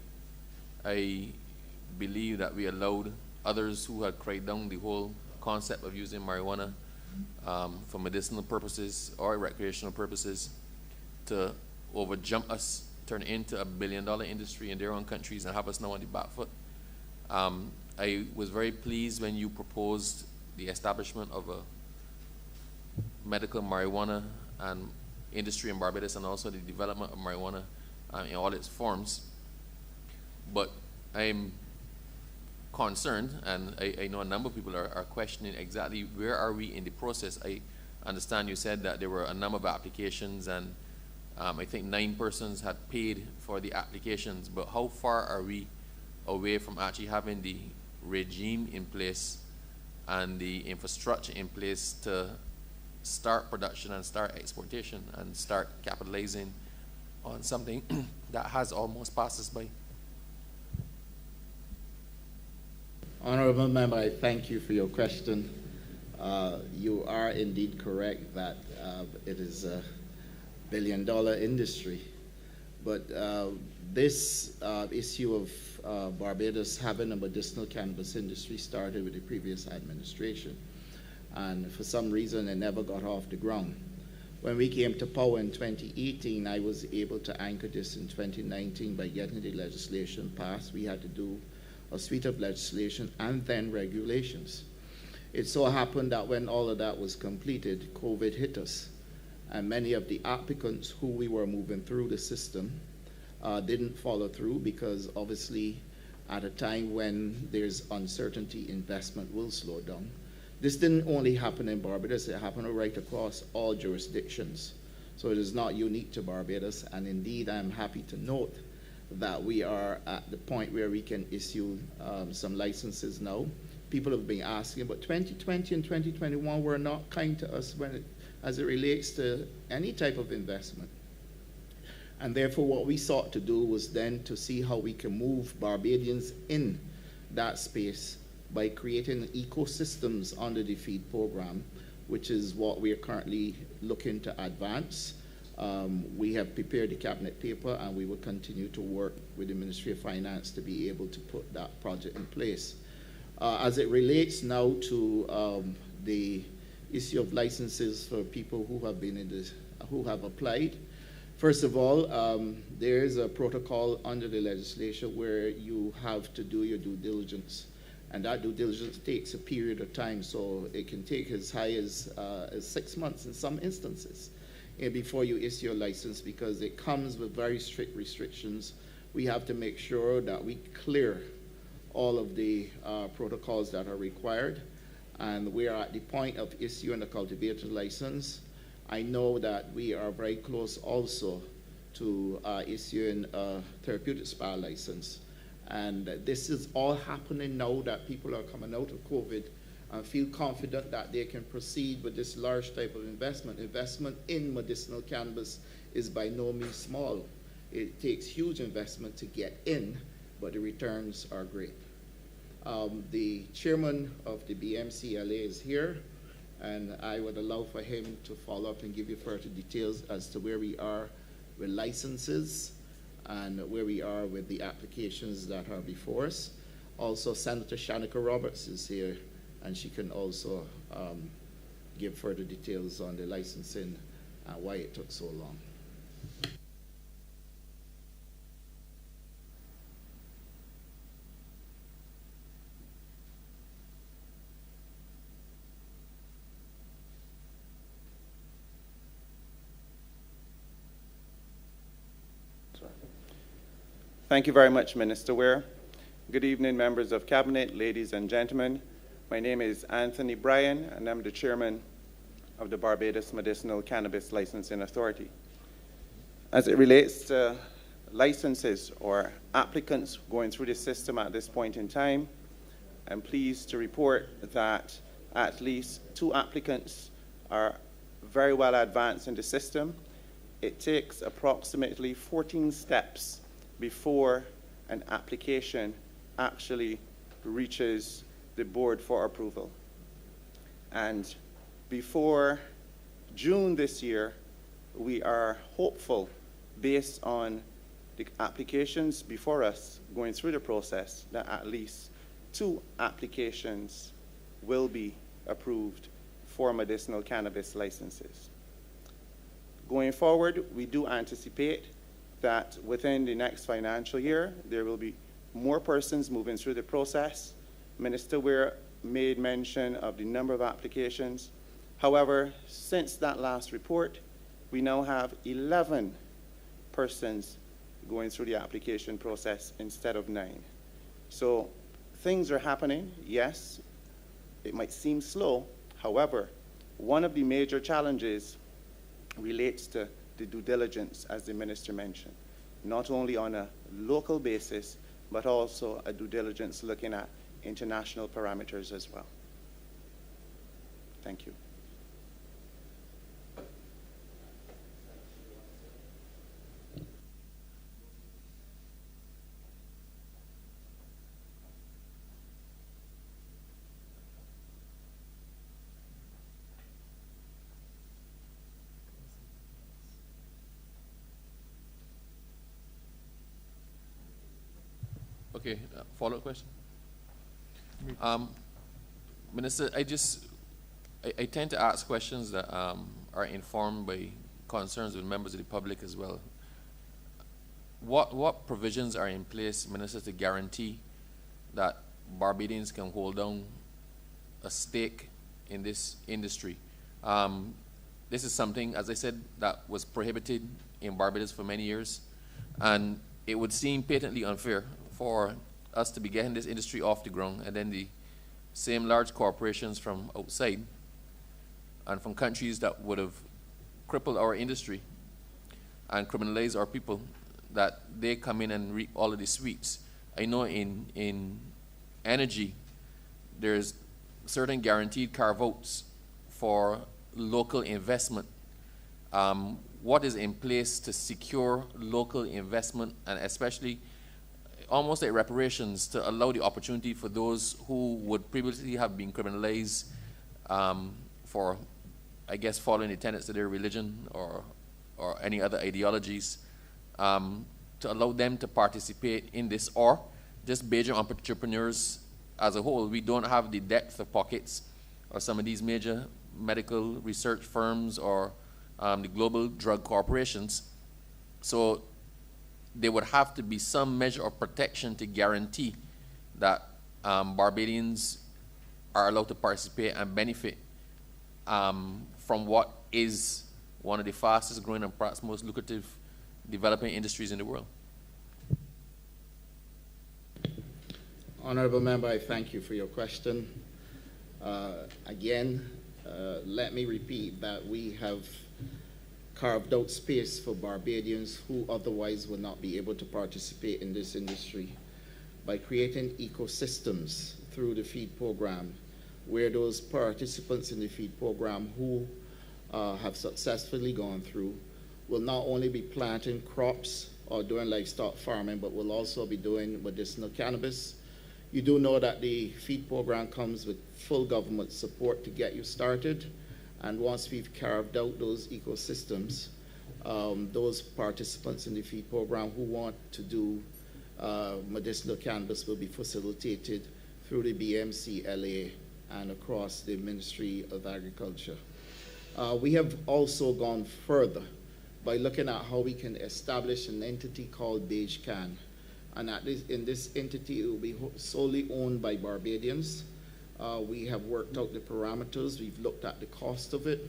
I believe that we allowed others who had cried down the whole concept of using marijuana for medicinal purposes or recreational purposes to overjump us, turn it into $1 billion industry in their own countries and have us now on the back foot. I was very pleased when you proposed the establishment of a medical marijuana and industry in Barbados, and also the development of marijuana in all its forms. But I'm concerned, and I know a number of people are questioning exactly where are we in the process. I understand you said that there were a number of applications, and I think 9 persons had paid for the applications, but how far are we away from actually having the regime in place and the infrastructure in place to start production and start exportation and start capitalizing on something that has almost passed us by? Honourable Member, I thank you for your question. You are indeed correct that it is a billion-dollar industry, but this issue of Barbados having a medicinal cannabis industry started with the previous administration, and for some reason it never got off the ground. When we came to power in 2018, I was able to anchor this in 2019 by getting the legislation passed. We had to do a suite of legislation and then regulations. It so happened that when all of that was completed, COVID hit us. And many of the applicants who we were moving through the system didn't follow through because obviously at a time when there's uncertainty, investment will slow down. This didn't only happen in Barbados, it happened right across all jurisdictions. So it is not unique to Barbados, and indeed I'm happy to note that we are at the point where we can issue some licenses now. People have been asking, but 2020 and 2021 were not kind to us as it relates to any type of investment. And therefore what we sought to do was then to see how we can move Barbadians in that space by creating ecosystems under the FEED program, which is what we are currently looking to advance. We have prepared the cabinet paper and we will continue to work with the Ministry of Finance to be able to put that project in place. As it relates now to the issue of licenses for people who have been in this, who have applied, first of all, there is a protocol under the legislation where you have to do your due diligence. And that due diligence takes a period of time, so it can take as high as 6 months in some instances before you issue your license, because it comes with very strict restrictions. We have to make sure that we clear all of the protocols that are required, and we are at the point of issuing a cultivator license. I know that we are very close also to issuing a therapeutic spa license. And this is all happening now that people are coming out of COVID and feel confident that they can proceed with this large type of investment. Investment in medicinal cannabis is by no means small. It takes huge investment to get in, but the returns are great. The chairman of the BMCLA is here, and I would allow for him to follow up and give you further details as to where we are with licenses and where we are with the applications that are before us. Also, Senator Shanika Roberts is here, and she can also give further details on the licensing and why it took so long. Thank you very much, Minister Ware. Good evening, members of Cabinet, ladies and gentlemen. My name is Anthony Bryan, and I'm the chairman of the Barbados Medicinal Cannabis Licensing Authority. As it relates to licenses or applicants going through the system at this point in time, I'm pleased to report that at least 2 applicants are very well advanced in the system. It takes approximately 14 steps before an application actually reaches the board for approval. And before June this year, we are hopeful, based on the applications before us going through the process, that at least 2 applications will be approved for medicinal cannabis licenses. Going forward, we do anticipate that within the next financial year, there will be more persons moving through the process. Minister Ware made mention of the number of applications. However, since that last report, we now have 11 persons going through the application process instead of 9. So things are happening. Yes, it might seem slow. However, one of the major challenges relates to the due diligence, as the minister mentioned, not only on a local basis, but also a due diligence looking at international parameters as well. Thank you. Okay, follow-up question. Minister, I tend to ask questions that are informed by concerns with members of the public as well. What provisions are in place, Minister, to guarantee that Barbadians can hold down a stake in this industry. This is something, as I said, that was prohibited in Barbados for many years, and it would seem patently unfair for us to be getting this industry off the ground, and then the same large corporations from outside and from countries that would have crippled our industry and criminalized our people, that they come in and reap all of the sweets. I know in energy, there's certain guaranteed carve-outs for local investment. What is in place to secure local investment, and especially almost like reparations, to allow the opportunity for those who would previously have been criminalized for, I guess, following the tenets of their religion or any other ideologies, to allow them to participate in this, or just major entrepreneurs as a whole. We don't have the depth of pockets or some of these major medical research firms or the global drug corporations. So there would have to be some measure of protection to guarantee that Barbadians are allowed to participate and benefit from what is one of the fastest growing and perhaps most lucrative developing industries in the world. Honourable Member, I thank you for your question. Again, let me repeat that we have carved out space for Barbadians who otherwise would not be able to participate in this industry by creating ecosystems through the feed program, where those participants in the feed program who have successfully gone through will not only be planting crops or doing livestock farming, but will also be doing medicinal cannabis. You do know that the feed program comes with full government support to get you started. And once we've carved out those ecosystems, those participants in the feed program who want to do medicinal cannabis will be facilitated through the BMC LA and across the Ministry of Agriculture. We have also gone further by looking at how we can establish an entity called BaseCan. And in this entity, it will be solely owned by Barbadians. We have worked out the parameters. We've looked at the cost of it.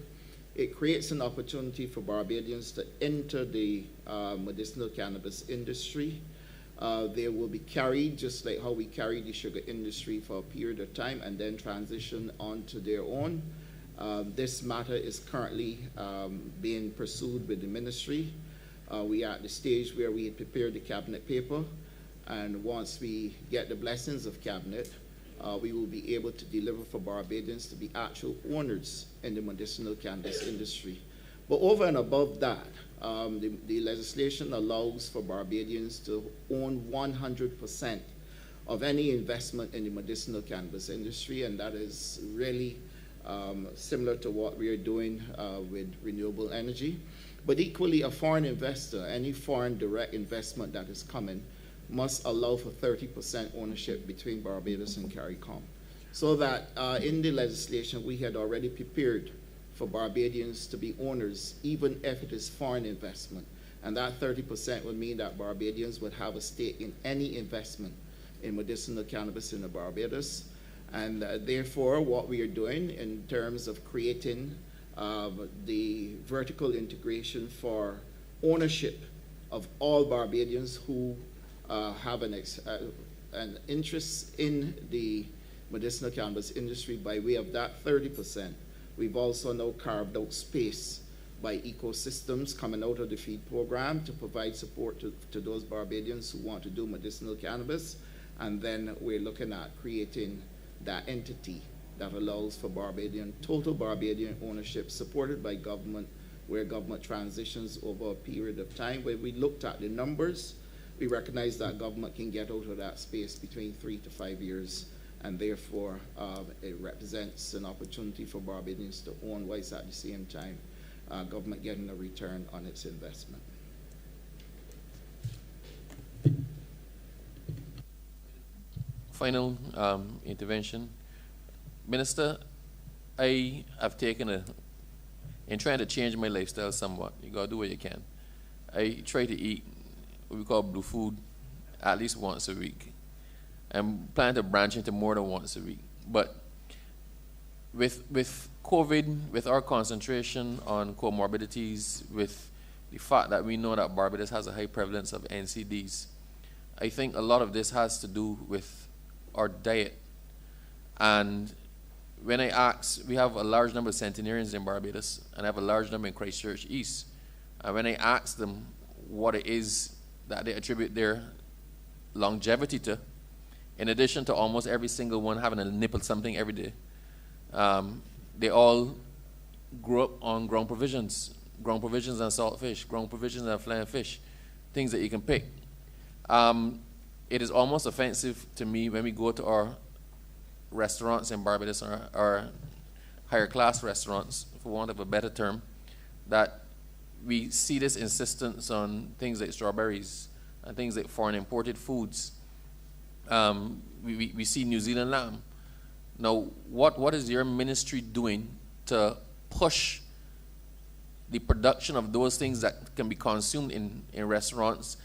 It creates an opportunity for Barbadians to enter the medicinal cannabis industry. They will be carried just like how we carried the sugar industry for a period of time and then transition onto their own. This matter is currently being pursued with the ministry. We are at the stage where we had prepared the cabinet paper, and once we get the blessings of cabinet, we will be able to deliver for Barbadians to be actual owners in the medicinal cannabis industry. But over and above that, the legislation allows for Barbadians to own 100% of any investment in the medicinal cannabis industry, and that is really similar to what we are doing with renewable energy. But equally, a foreign investor, any foreign direct investment that is coming, must allow for 30% ownership between Barbados and CARICOM. So that in the legislation, we had already prepared for Barbadians to be owners, even if it is foreign investment. And that 30% would mean that Barbadians would have a stake in any investment in medicinal cannabis in the Barbados. And therefore, what we are doing in terms of creating the vertical integration for ownership of all Barbadians who have an interest in the medicinal cannabis industry by way of that 30%. We've also now carved out space by ecosystems coming out of the feed program to provide support to those Barbadians who want to do medicinal cannabis. And then we're looking at creating that entity that allows for total Barbadian ownership supported by government, where government transitions over a period of time. When we looked at the numbers, we recognize that government can get out of that space between 3 to 5 years, and therefore it represents an opportunity for Barbadians to own, whilst at the same time government getting a return on its investment. Final intervention. Minister, I have taken in trying to change my lifestyle somewhat, you gotta do what you can. I try to eat what we call blue food at least once a week. I'm planning to branch into more than once a week. But with COVID, with our concentration on comorbidities, with the fact that we know that Barbados has a high prevalence of NCDs, I think a lot of this has to do with our diet. And when I ask, we have a large number of centenarians in Barbados, and I have a large number in Christchurch East. And when I ask them what it is that they attribute their longevity to, in addition to almost every single one having a nip of something every day, they all grew up on ground provisions and salt fish, ground provisions and flying fish, things that you can pick. It is almost offensive to me when we go to our restaurants in Barbados, or higher class restaurants, for want of a better term, that we see this insistence on things like strawberries and things like foreign imported foods. We see New Zealand lamb. Now, what is your ministry doing to push the production of those things that can be consumed in restaurants,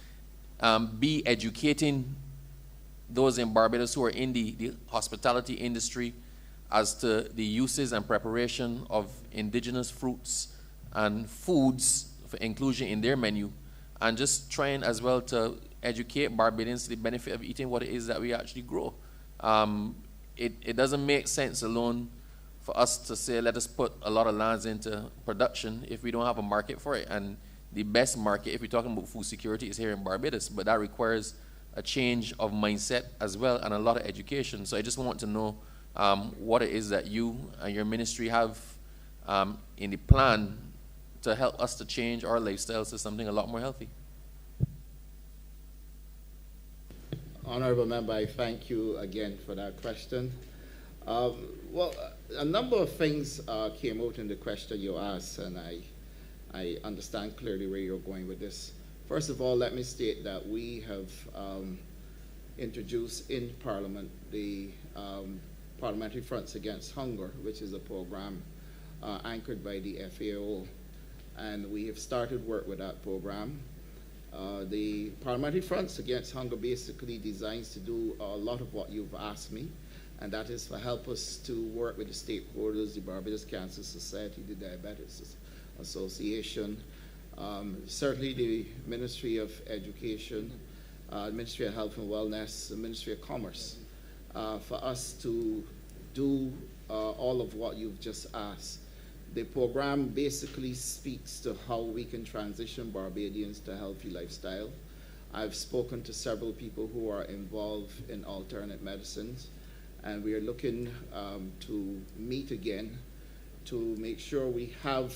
be educating those in Barbados who are in the hospitality industry as to the uses and preparation of indigenous fruits and foods for inclusion in their menu, and just trying as well to educate Barbadians to the benefit of eating what it is that we actually grow. It doesn't make sense alone for us to say, let us put a lot of lands into production if we don't have a market for it. And the best market, if we're talking about food security, is here in Barbados, but that requires a change of mindset as well, and a lot of education. So I just want to know what it is that you and your ministry have in the plan to help us to change our lifestyles to something a lot more healthy. Honourable Member, I thank you again for that question. Well, a number of things came out in the question you asked, and I understand clearly where you're going with this. First of all, let me state that we have introduced in Parliament the Parliamentary Fronts Against Hunger, which is a program anchored by the FAO, and we have started work with that program. The Parliamentary Fronts Against Hunger basically designs to do a lot of what you've asked me, and that is to help us to work with the stakeholders, the Barbados Cancer Society, the Diabetes Association, certainly the Ministry of Education, Ministry of Health and Wellness, the Ministry of Commerce, for us to do all of what you've just asked. The program basically speaks to how we can transition Barbadians to a healthy lifestyle. I've spoken to several people who are involved in alternate medicines, and we are looking to meet again to make sure we have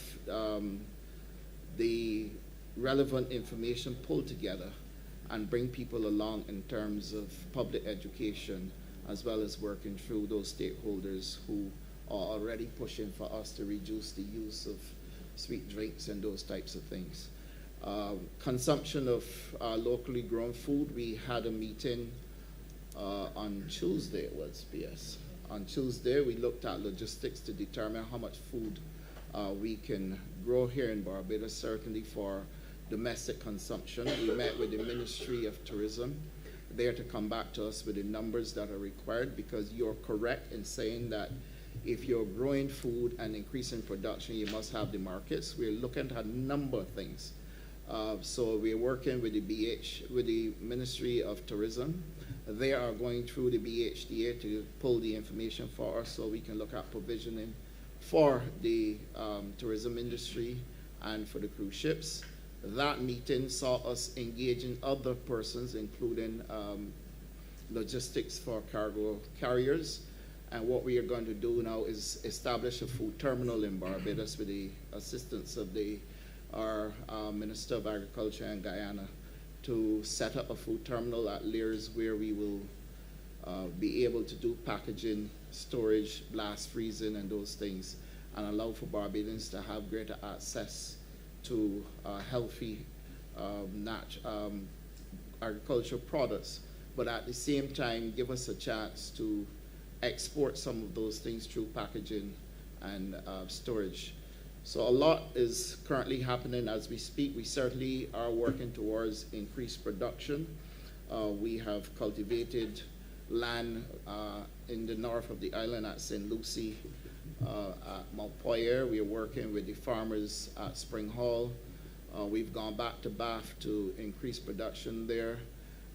the relevant information pulled together and bring people along in terms of public education, as well as working through those stakeholders who are already pushing for us to reduce the use of sweet drinks and those types of things. Consumption of locally grown food, we had a meeting on Tuesday, it was, PS. On Tuesday, we looked at logistics to determine how much food we can grow here in Barbados, certainly for domestic consumption. We met with the Ministry of Tourism there to come back to us with the numbers that are required, because you're correct in saying that if you're growing food and increasing production, you must have the markets. We're looking at a number of things. So we're working with the Ministry of Tourism. They are going through the BHDA to pull the information for us so we can look at provisioning for the tourism industry and for the cruise ships. That meeting saw us engaging other persons, including logistics for cargo carriers. And what we are going to do now is establish a food terminal in Barbados with the assistance of our Minister of Agriculture in Guyana to set up a food terminal at Lears, where we will be able to do packaging, storage, blast freezing, and those things, and allow for Barbadians to have greater access to healthy agricultural products, but at the same time give us a chance to export some of those things through packaging and storage. So a lot is currently happening as we speak. We certainly are working towards increased production. We have cultivated land in the north of the island at St. Lucie at Mount Poyer. We are working with the farmers at Spring Hall. We've gone back to Bath to increase production there.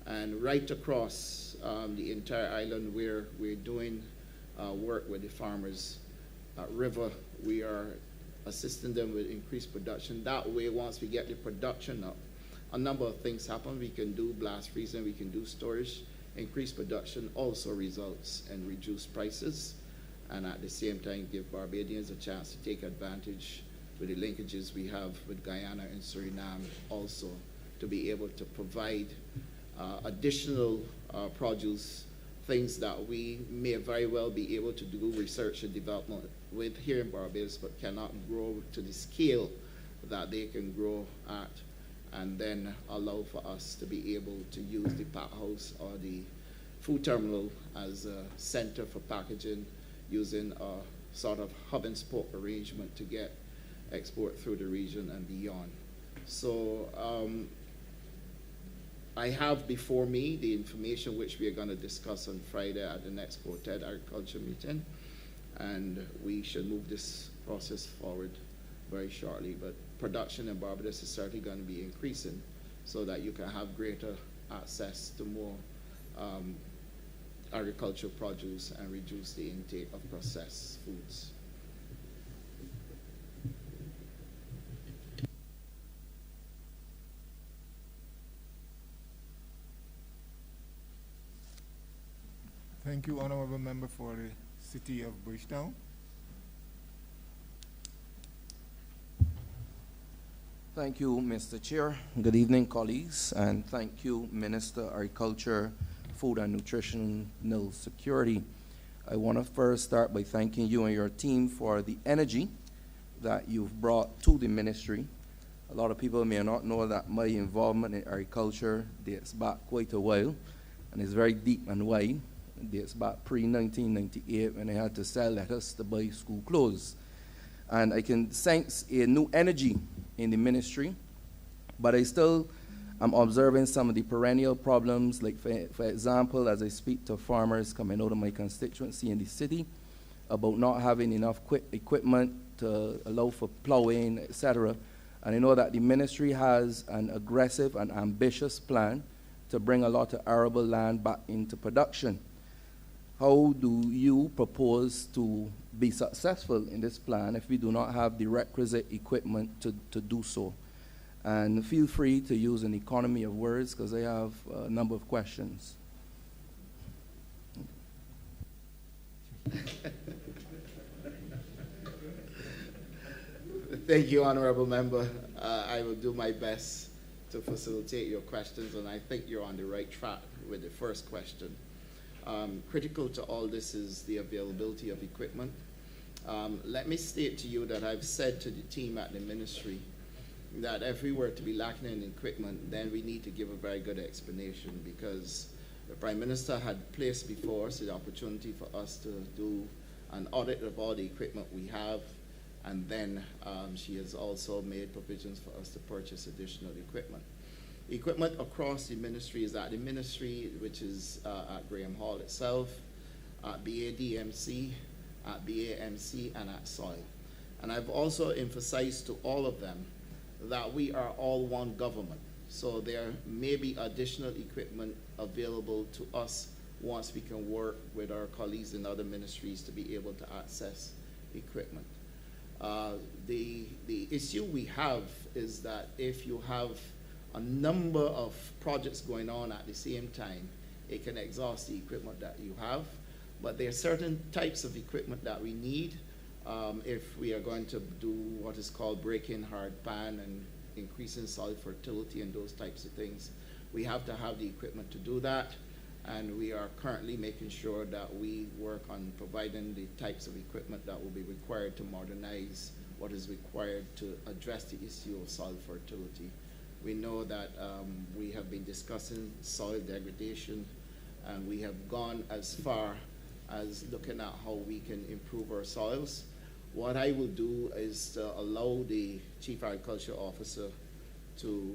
And right across the entire island where we're doing work with the farmers at River, we are assisting them with increased production. That way, once we get the production up, a number of things happen. We can do blast freezing, we can do storage. Increased production also results in reduced prices, and at the same time give Barbadians a chance to take advantage with the linkages we have with Guyana and Suriname also to be able to provide additional produce, things that we may very well be able to do research and development with here in Barbados, but cannot grow to the scale that they can grow at, and then allow for us to be able to use the pack house or the food terminal as a center for packaging, using a sort of hub and spoke arrangement to get export through the region and beyond. So I have before me the information which we are going to discuss on Friday at the next Quartet Agriculture meeting, and we should move this process forward very shortly. But production in Barbados is certainly going to be increasing so that you can have greater access to more agricultural produce and reduce the intake of processed foods. Thank you, Honourable Member for the City of Bridgetown. Thank you, Mr. Chair. Good evening, colleagues, and thank you, Minister of Agriculture, Food and Nutritional Security. I want to first start by thanking you and your team for the energy that you've brought to the ministry. A lot of people may not know that my involvement in agriculture dates back quite a while, and it's very deep and wide. It dates back pre-1998 when I had to sell lettuce to buy school clothes. And I can sense a new energy in the ministry, but I still am observing some of the perennial problems, like for example, as I speak to farmers coming out of my constituency in the city about not having enough equipment to allow for plowing, etc. And I know that the ministry has an aggressive and ambitious plan to bring a lot of arable land back into production. How do you propose to be successful in this plan if we do not have the requisite equipment to do so? And feel free to use an economy of words because I have a number of questions. Thank you, Honourable Member. I will do my best to facilitate your questions, and I think you're on the right track with the first question. Critical to all this is the availability of equipment. Let me state to you that I've said to the team at the ministry that if we were to be lacking in equipment, then we need to give a very good explanation, because the Prime Minister had placed before us the opportunity for us to do an audit of all the equipment we have, and then she has also made provisions for us to purchase additional equipment. Equipment across the ministry is at the ministry, which is at Graham Hall itself, at BADMC, at BAMC, and at SOIL. And I've also emphasized to all of them that we are all one government. So there may be additional equipment available to us once we can work with our colleagues in other ministries to be able to access equipment. The issue we have is that if you have a number of projects going on at the same time, it can exhaust the equipment that you have. But there are certain types of equipment that we need if we are going to do what is called breaking hard pan and increasing soil fertility and those types of things. We have to have the equipment to do that, and we are currently making sure that we work on providing the types of equipment that will be required to modernize what is required to address the issue of soil fertility. We know that we have been discussing soil degradation, and we have gone as far as looking at how we can improve our soils. What I will do is to allow the Chief Agriculture Officer to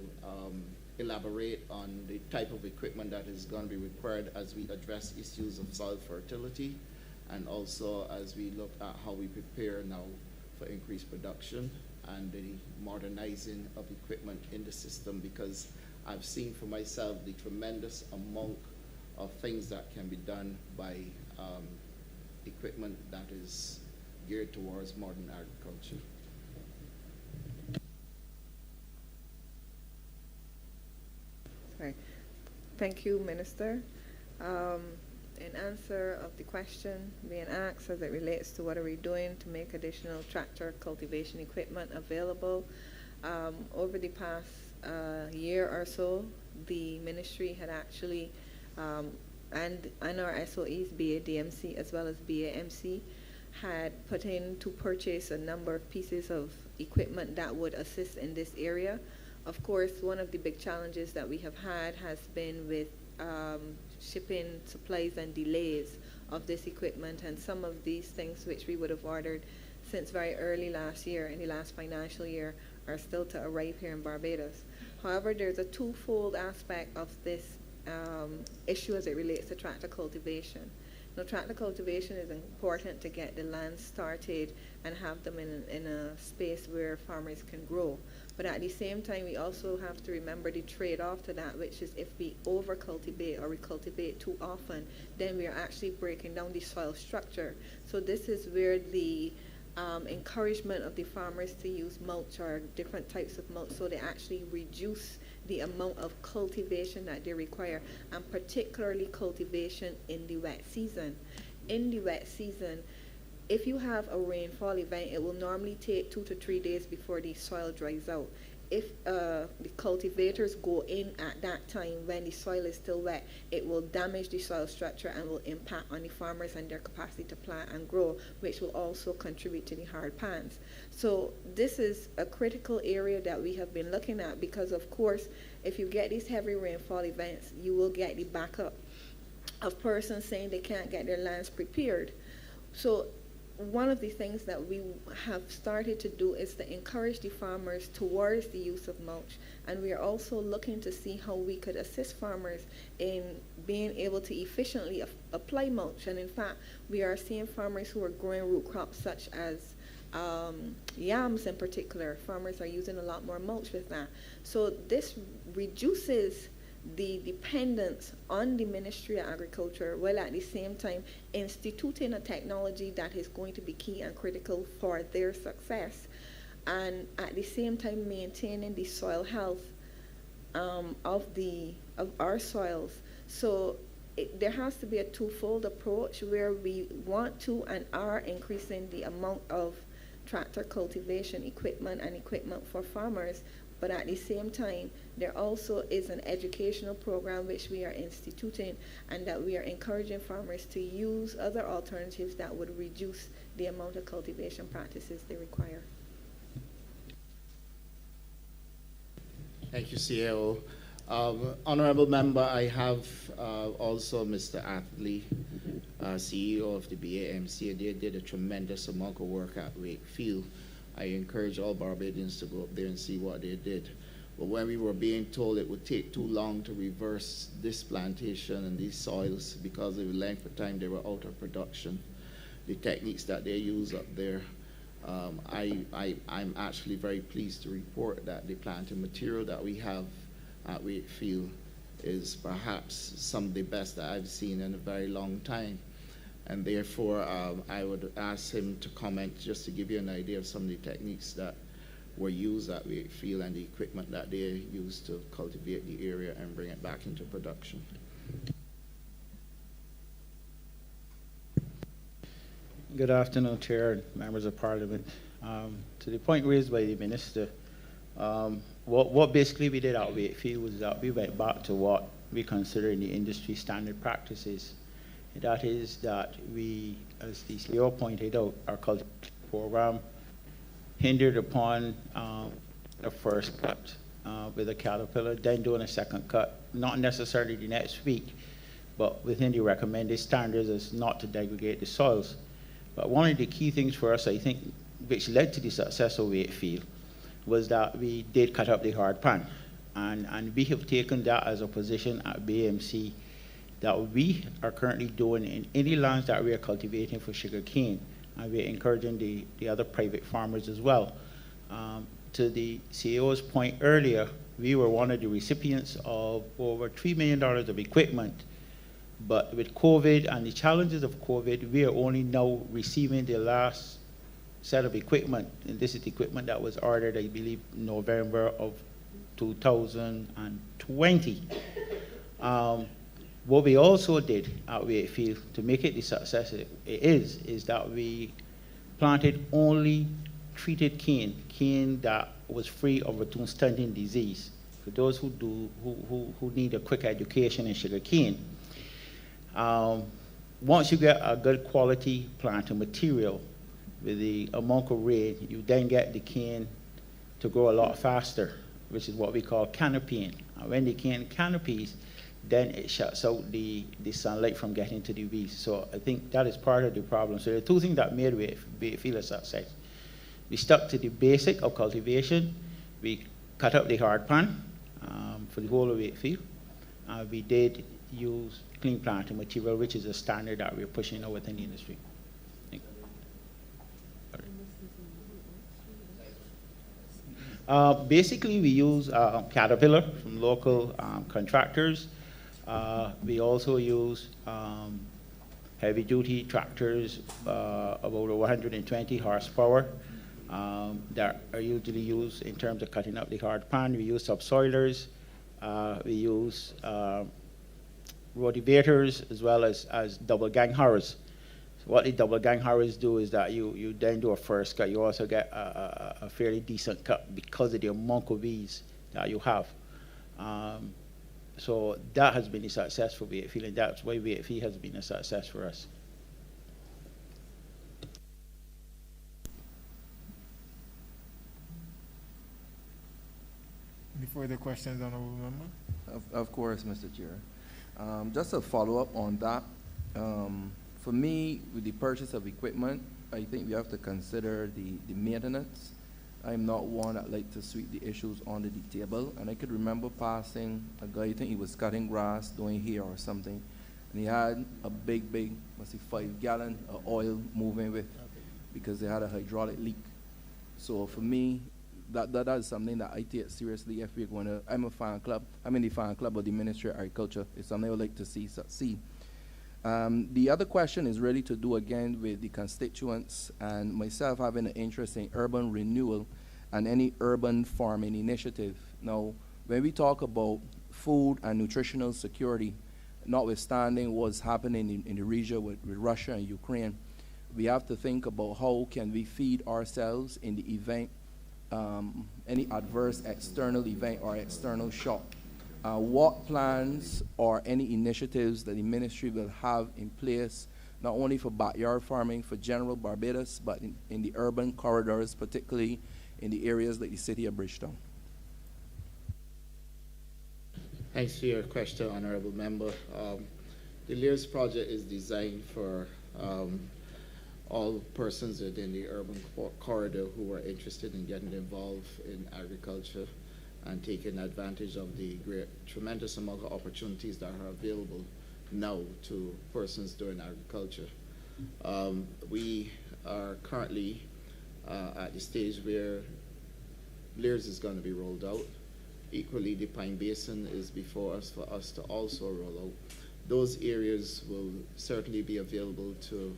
elaborate on the type of equipment that is going to be required as we address issues of soil fertility, and also as we look at how we prepare now for increased production and the modernizing of equipment in the system, because I've seen for myself the tremendous amount of things that can be done by equipment that is geared towards modern agriculture. Right. Thank you, Minister. In answer of the question being asked as it relates to what are we doing to make additional tractor cultivation equipment available, over the past year or so, the ministry had actually, and our SOEs, BADMC as well as BAMC, had put in to purchase a number of pieces of equipment that would assist in this area. Of course, one of the big challenges that we have had has been with shipping supplies and delays of this equipment, and some of these things which we would have ordered since very early last year, in the last financial year, are still to arrive here in Barbados. However, there's a twofold aspect of this issue as it relates to tractor cultivation. Now, tractor cultivation is important to get the land started and have them in a space where farmers can grow. But at the same time, we also have to remember the trade-off to that, which is if we over-cultivate or we cultivate too often, then we are actually breaking down the soil structure. So this is where the encouragement of the farmers to use mulch or different types of mulch, so they actually reduce the amount of cultivation that they require, and particularly cultivation in the wet season. In the wet season, if you have a rainfall event, it will normally take 2 to 3 days before the soil dries out. If the cultivators go in at that time when the soil is still wet, it will damage the soil structure and will impact on the farmers and their capacity to plant and grow, which will also contribute to the hard pans. So this is a critical area that we have been looking at, because of course, if you get these heavy rainfall events, you will get the backup of persons saying they can't get their lands prepared. So one of the things that we have started to do is to encourage the farmers towards the use of mulch, and we are also looking to see how we could assist farmers in being able to efficiently apply mulch. And in fact, we are seeing farmers who are growing root crops such as yams in particular. Farmers are using a lot more mulch with that. So this reduces the dependence on the Ministry of Agriculture, while at the same time instituting a technology that is going to be key and critical for their success, and at the same time maintaining the soil health of our soils. So there has to be a twofold approach where we want to and are increasing the amount of tractor cultivation equipment and equipment for farmers, but at the same time, there also is an educational program which we are instituting, and that we are encouraging farmers to use other alternatives that would reduce the amount of cultivation practices they require. Thank you, CAO. Honourable Member, I have also Mr. Athley, CEO of the BAMC. They did a tremendous amount of work at Wakefield. I encourage all Barbadians to go up there and see what they did. But when we were being told it would take too long to reverse this plantation and these soils because of the length of time they were out of production, the techniques that they use up there, I'm actually very pleased to report that the planting material that we have at Wakefield is perhaps some of the best that I've seen in a very long time. And therefore, I would ask him to comment just to give you an idea of some of the techniques that were used at Wakefield and the equipment that they used to cultivate the area and bring it back into production. Good afternoon, Chair and members of Parliament. To the point raised by the Minister, what basically we did at Wakefield was that we went back to what we consider in the industry standard practices. That is that we, as the CEO pointed out, our cultivation program hindered upon the first cut with a caterpillar, then doing a second cut, not necessarily the next week, but within the recommended standards as not to degrade the soils. But one of the key things for us, I think, which led to the success of Wakefield, was that we did cut up the hard pan. And we have taken that as a position at BMC that we are currently doing in any lands that we are cultivating for sugar cane, and we're encouraging the other private farmers as well. To the CEO's point earlier, we were one of the recipients of over $3 million of equipment, but with COVID and the challenges of COVID, we are only now receiving the last set of equipment, and this is equipment that was ordered, I believe, November of 2020. What we also did at Wakefield to make it the success it is that we planted only treated cane that was free of ratoon stunting disease. For those who need a quick education in sugar cane, once you get a good quality planting material with the amount of rain, you then get the cane to grow a lot faster, which is what we call canopying. And when the cane canopies, then it shuts out the sunlight from getting to the weeds. So I think that is part of the problem. So the two things that made Wakefield a success. We stuck to the basic of cultivation. We cut up the hard pan for the whole of Wakefield. We did use clean planting material, which is a standard that we're pushing now within the industry. Basically, we use Caterpillar from local contractors. We also use heavy-duty tractors, about 120 horsepower, that are usually used in terms of cutting up the hard pan. We use subsoilers. We use rotivators as well as double gang harrows. So what the double gang harrows do is that you then do a first cut. You also get a fairly decent cut because of the amount of weeds that you have. So that has been a success for Wakefield, and that's why Wakefield has been a success for us. Any further questions, Honourable Member? Of course, Mr. Chair. Just a follow-up on that. For me, with the purchase of equipment, I think we have to consider the maintenance. I'm not one that like to sweep the issues under the table. And I could remember passing a guy, I think he was cutting grass, doing hair or something, and he had a big, 5-gallon of oil moving with, because they had a hydraulic leak. So for me, that is something that I take seriously if we're going to, I'm in the fan club of the Ministry of Agriculture. It's something I would like to see succeed. The other question is really to do again with the constituents and myself having an interest in urban renewal and any urban farming initiative. Now, when we talk about food and nutritional security, notwithstanding what's happening in the region with Russia and Ukraine, we have to think about how can we feed ourselves in the event any adverse external event or external shock. What plans or any initiatives that the ministry will have in place, not only for backyard farming for general Barbados, but in the urban corridors, particularly in the areas like the city of Bridgetown? Thanks for your question, Honourable Member. The LEARS project is designed for all persons within the urban corridor who are interested in getting involved in agriculture and taking advantage of the tremendous amount of opportunities that are available now to persons doing agriculture. We are currently at the stage where LEARS is going to be rolled out. Equally, the Pine Basin is before us for us to also roll out. Those areas will certainly be available to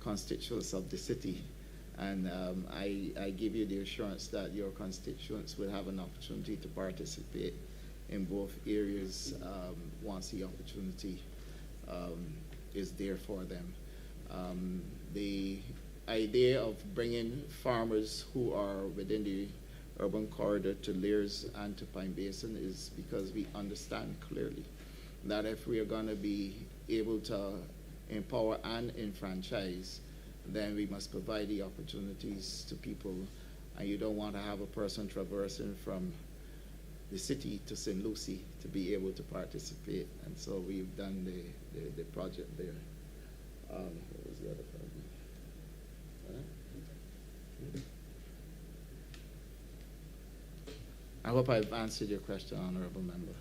constituents of the city. And I give you the assurance that your constituents will have an opportunity to participate in both areas once the opportunity is there for them. The idea of bringing farmers who are within the urban corridor to LEARS and to Pine Basin is because we understand clearly that if we are going to be able to empower and enfranchise, then we must provide the opportunities to people. And you don't want to have a person traversing from the city to St. Lucie to be able to participate. And so we've done the project there. What was the other project? I hope I've answered your question, Honourable Member.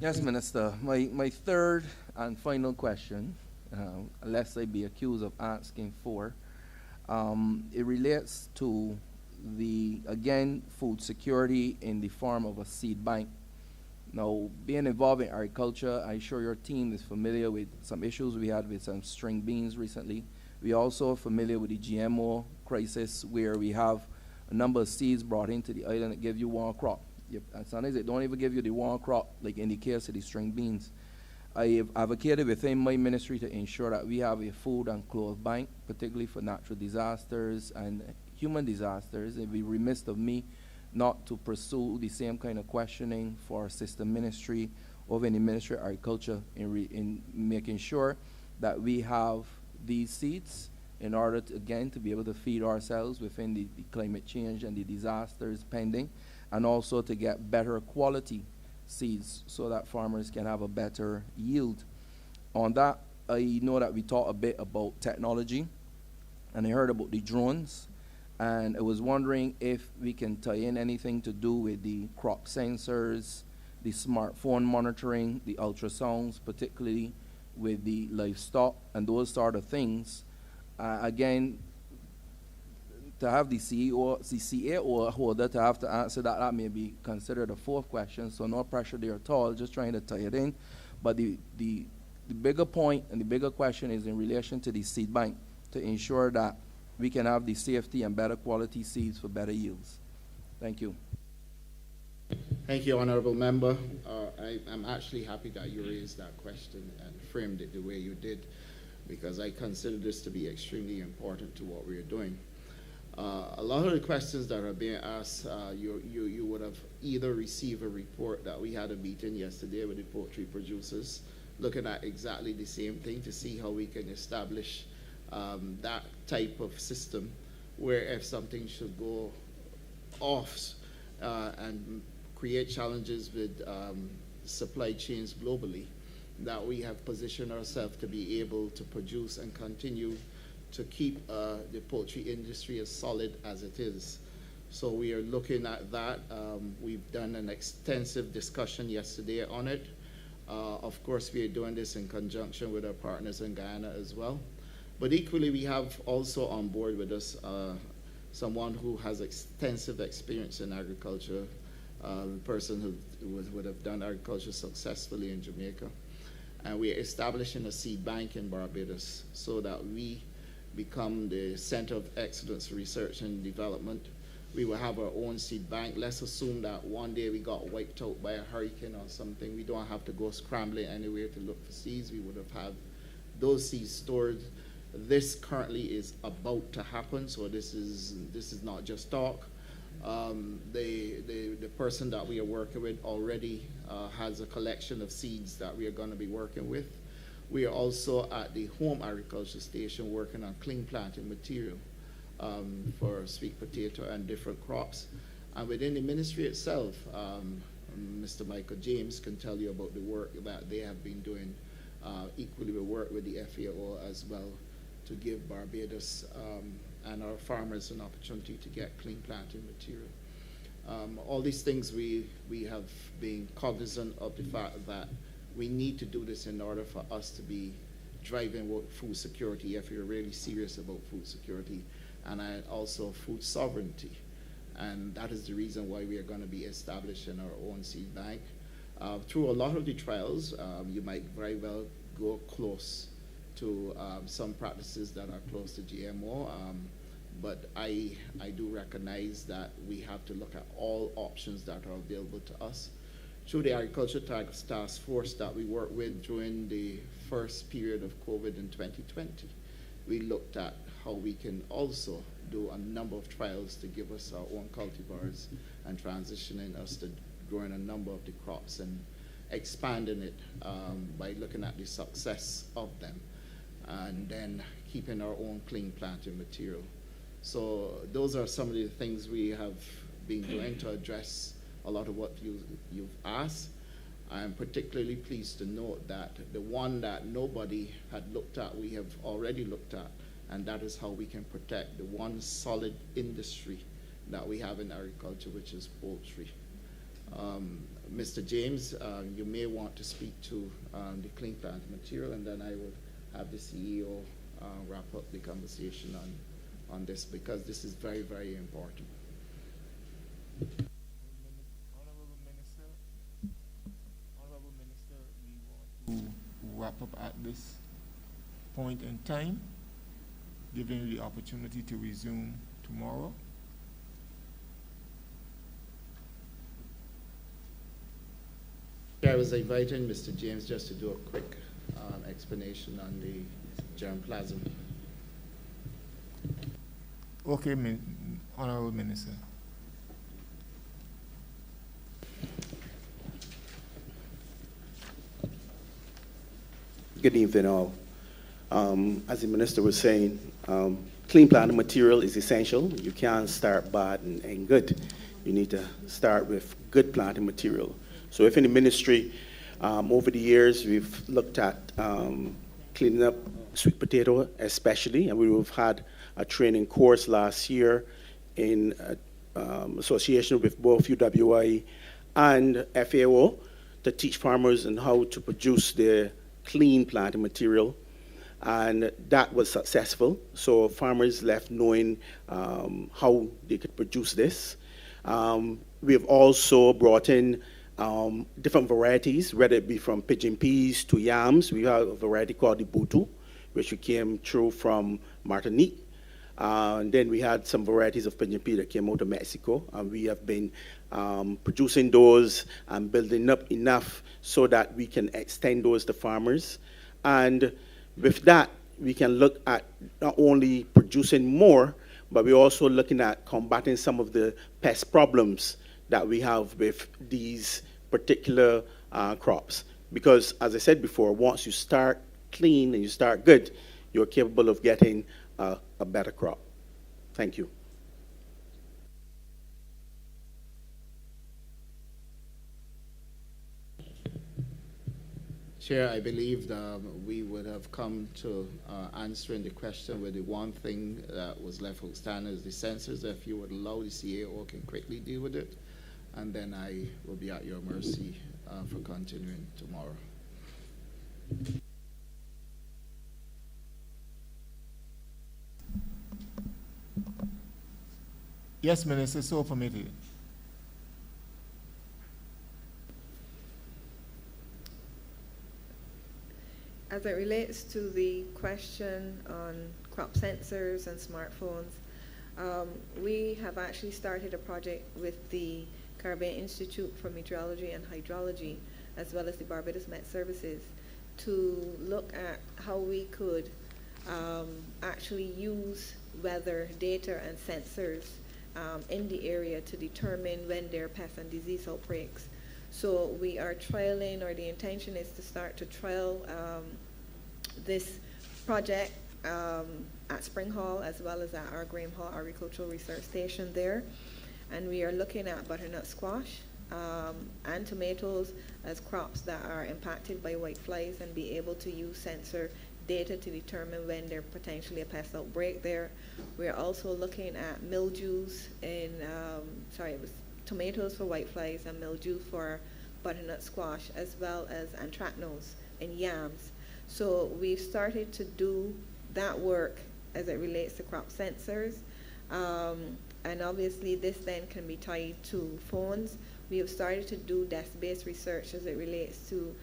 Yes, Minister. My third and final question, lest I be accused of asking four, it relates to again, food security in the form of a seed bank. Now, being involved in agriculture, I'm sure your team is familiar with some issues we had with some string beans recently. We also are familiar with the GMO crisis, where we have a number of seeds brought into the island that give you one crop. And sometimes they don't even give you the one crop, like in the case of the string beans. I have advocated within my ministry to ensure that we have a food and cloth bank, particularly for natural disasters and human disasters. It would be remiss of me not to pursue the same kind of questioning for our sister ministry of any Ministry of Agriculture in making sure that we have these seeds in order to, again, to be able to feed ourselves within the climate change and the disasters pending, and also to get better quality seeds so that farmers can have a better yield. On that, I know that we talked a bit about technology, and I heard about the drones, and I was wondering if we can tie in anything to do with the crop sensors, the smartphone monitoring, the ultrasounds, particularly with the livestock and those sort of things. Again, to have the CAO holder to have to answer that may be considered a fourth question, so no pressure there at all, just trying to tie it in. But the bigger point and the bigger question is in relation to the seed bank, to ensure that we can have the safety and better quality seeds for better yields. Thank you. Thank you, Honourable Member. I'm actually happy that you raised that question and framed it the way you did, because I consider this to be extremely important to what we're doing. A lot of the questions that are being asked, you would have either received a report that we had a meeting yesterday with the poultry producers, looking at exactly the same thing to see how we can establish that type of system where if something should go off and create challenges with supply chains globally, that we have positioned ourselves to be able to produce and continue to keep the poultry industry as solid as it is. So we are looking at that. We've done an extensive discussion yesterday on it. Of course, we are doing this in conjunction with our partners in Guyana as well. But equally, we have also on board with us someone who has extensive experience in agriculture, a person who would have done agriculture successfully in Jamaica. And we are establishing a seed bank in Barbados so that we become the center of excellence for research and development. We will have our own seed bank. Let's assume that one day we got wiped out by a hurricane or something. We don't have to go scrambling anywhere to look for seeds. We would have had those seeds stored. This currently is about to happen, so this is not just talk. The person that we are working with already has a collection of seeds that we are going to be working with. We are also at the home agriculture station working on clean planting material for sweet potato and different crops. And within the ministry itself, Mr. Michael James can tell you about the work that they have been doing. Equally, we work with the FAO as well to give Barbados and our farmers an opportunity to get clean planting material. All these things we have been cognizant of the fact that we need to do this in order for us to be driving food security if we're really serious about food security, and also food sovereignty. And that is the reason why we are going to be establishing our own seed bank. Through a lot of the trials, you might very well go close to some practices that are close to GMO, but I do recognize that we have to look at all options that are available to us. Through the Agriculture Task Force that we worked with during the first period of COVID in 2020, we looked at how we can also do a number of trials to give us our own cultivars and transitioning us to growing a number of the crops and expanding it by looking at the success of them, and then keeping our own clean planting material. So those are some of the things we have been doing to address a lot of what you've asked. I'm particularly pleased to note that the one that nobody had looked at, we have already looked at, and that is how we can protect the one solid industry that we have in agriculture, which is poultry. Mr. James, you may want to speak to the clean plant material, and then I will have the CEO wrap up the conversation on this, because this is very, very important. Honourable Minister, we want to wrap up at this point in time, giving you the opportunity to resume tomorrow. I was inviting Mr. James just to do a quick explanation on the germplasm. Okay, Honourable Minister. Good evening, all. As the Minister was saying, clean planting material is essential. You can't start bad and good. You need to start with good planting material. So within the ministry, over the years, we've looked at cleaning up sweet potato especially, and we've had a training course last year in association with both UWI and FAO to teach farmers on how to produce their clean planting material, and that was successful. So farmers left knowing how they could produce this. We have also brought in different varieties, whether it be from pigeon peas to yams. We have a variety called the Butu, which we came through from Martinique. And then we had some varieties of pigeon pea that came out of Mexico, and we have been producing those and building up enough so that we can extend those to farmers. And with that, we can look at not only producing more, but we're also looking at combating some of the pest problems that we have with these particular crops. Because, as I said before, once you start clean and you start good, you're capable of getting a better crop. Thank you. Chair, I believe we would have come to answering the question with the one thing that was left outstanding is the censors. If you would allow the CAO can quickly deal with it, and then I will be at your mercy for continuing tomorrow. Yes, Minister, so permitted. As it relates to the question on crop sensors and smartphones, we have actually started a project with the Caribbean Institute for Meteorology and Hydrology, as well as the Barbados Met Services, to look at how we could actually use weather data and sensors in the area to determine when there are pest and disease outbreaks. So we are trialing, or the intention is to start to trial this project at Spring Hall, as well as at our Graham Hall Agricultural Research Station there. And we are looking at butternut squash and tomatoes as crops that are impacted by whiteflies, and be able to use sensor data to determine when there's potentially a pest outbreak there. We're also looking at mildews in, it was tomatoes for whiteflies and mildew for butternut squash, as well as anthracnose in yams. So we've started to do that work as it relates to crop sensors. And obviously this then can be tied to phones. We have started to do desk-based research as it relates to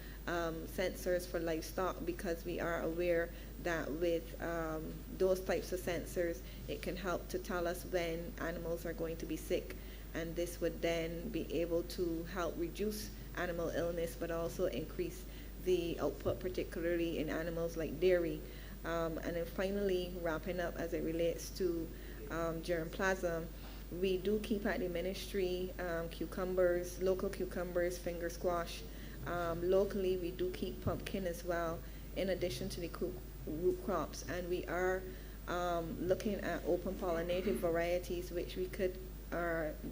sensors for livestock, because we are aware that with those types of sensors, it can help to tell us when animals are going to be sick. And this would then be able to help reduce animal illness, but also increase the output, particularly in animals like dairy. And then finally, wrapping up as it relates to germplasm, we do keep at the ministry cucumbers, local cucumbers, finger squash. Locally, we do keep pumpkin as well, in addition to the root crops. And we are looking at open pollinated varieties, which we could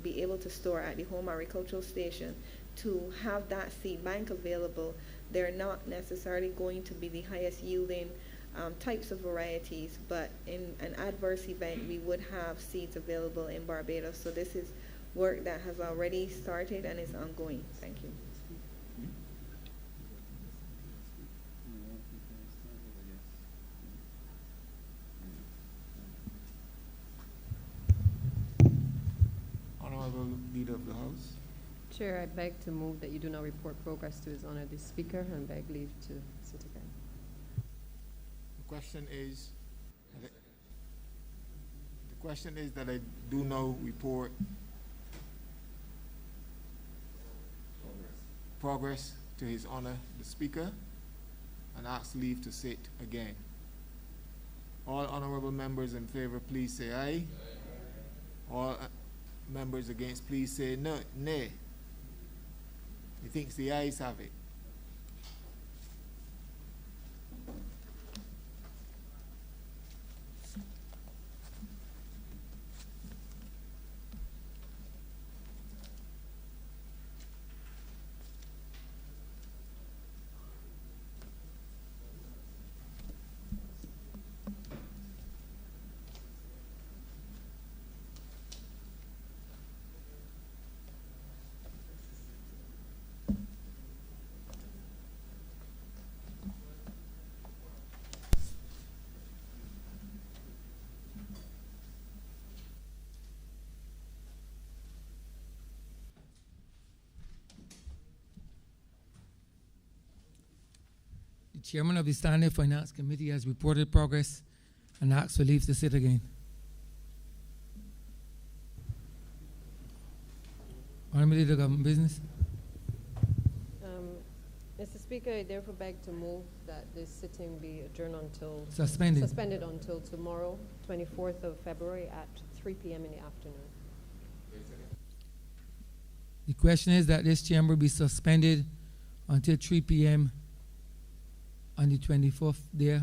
be able to store at the home agricultural station to have that seed bank available. They're not necessarily going to be the highest yielding types of varieties, but in an adverse event, we would have seeds available in Barbados. So this is work that has already started and is ongoing. Thank you. Honourable Leader of the House. Chair, I beg to move that you do not report progress to His Honour the Speaker and beg leave to sit again. The question is that I do now report progress to His Honour the Speaker and ask leave to sit again. All honourable members in favour, please say aye. All members against, please say no, nay. He thinks the ayes have it. The Chairman of the Standing Finance Committee has reported progress and asks for leave to sit again. Honourable Leader of Government Business. Mr. Speaker, I therefore beg to move that this sitting be adjourned until Suspended until tomorrow, 24th of February at 3 p.m. in the afternoon. The question is that this chamber be suspended until 3 p.m. on the 24th day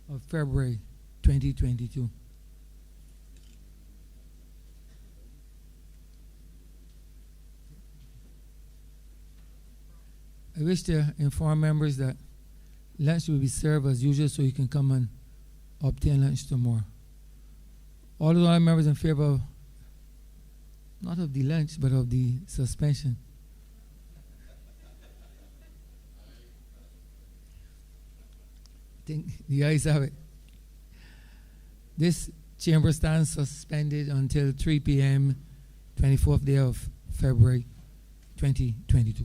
of February 2022. I wish to inform members that lunch will be served as usual, so you can come and obtain lunch tomorrow. All the other members in favor of, not of the lunch, but of the suspension. I think the ayes have it. This chamber stands suspended until 3 p.m. 24th day of February 2022.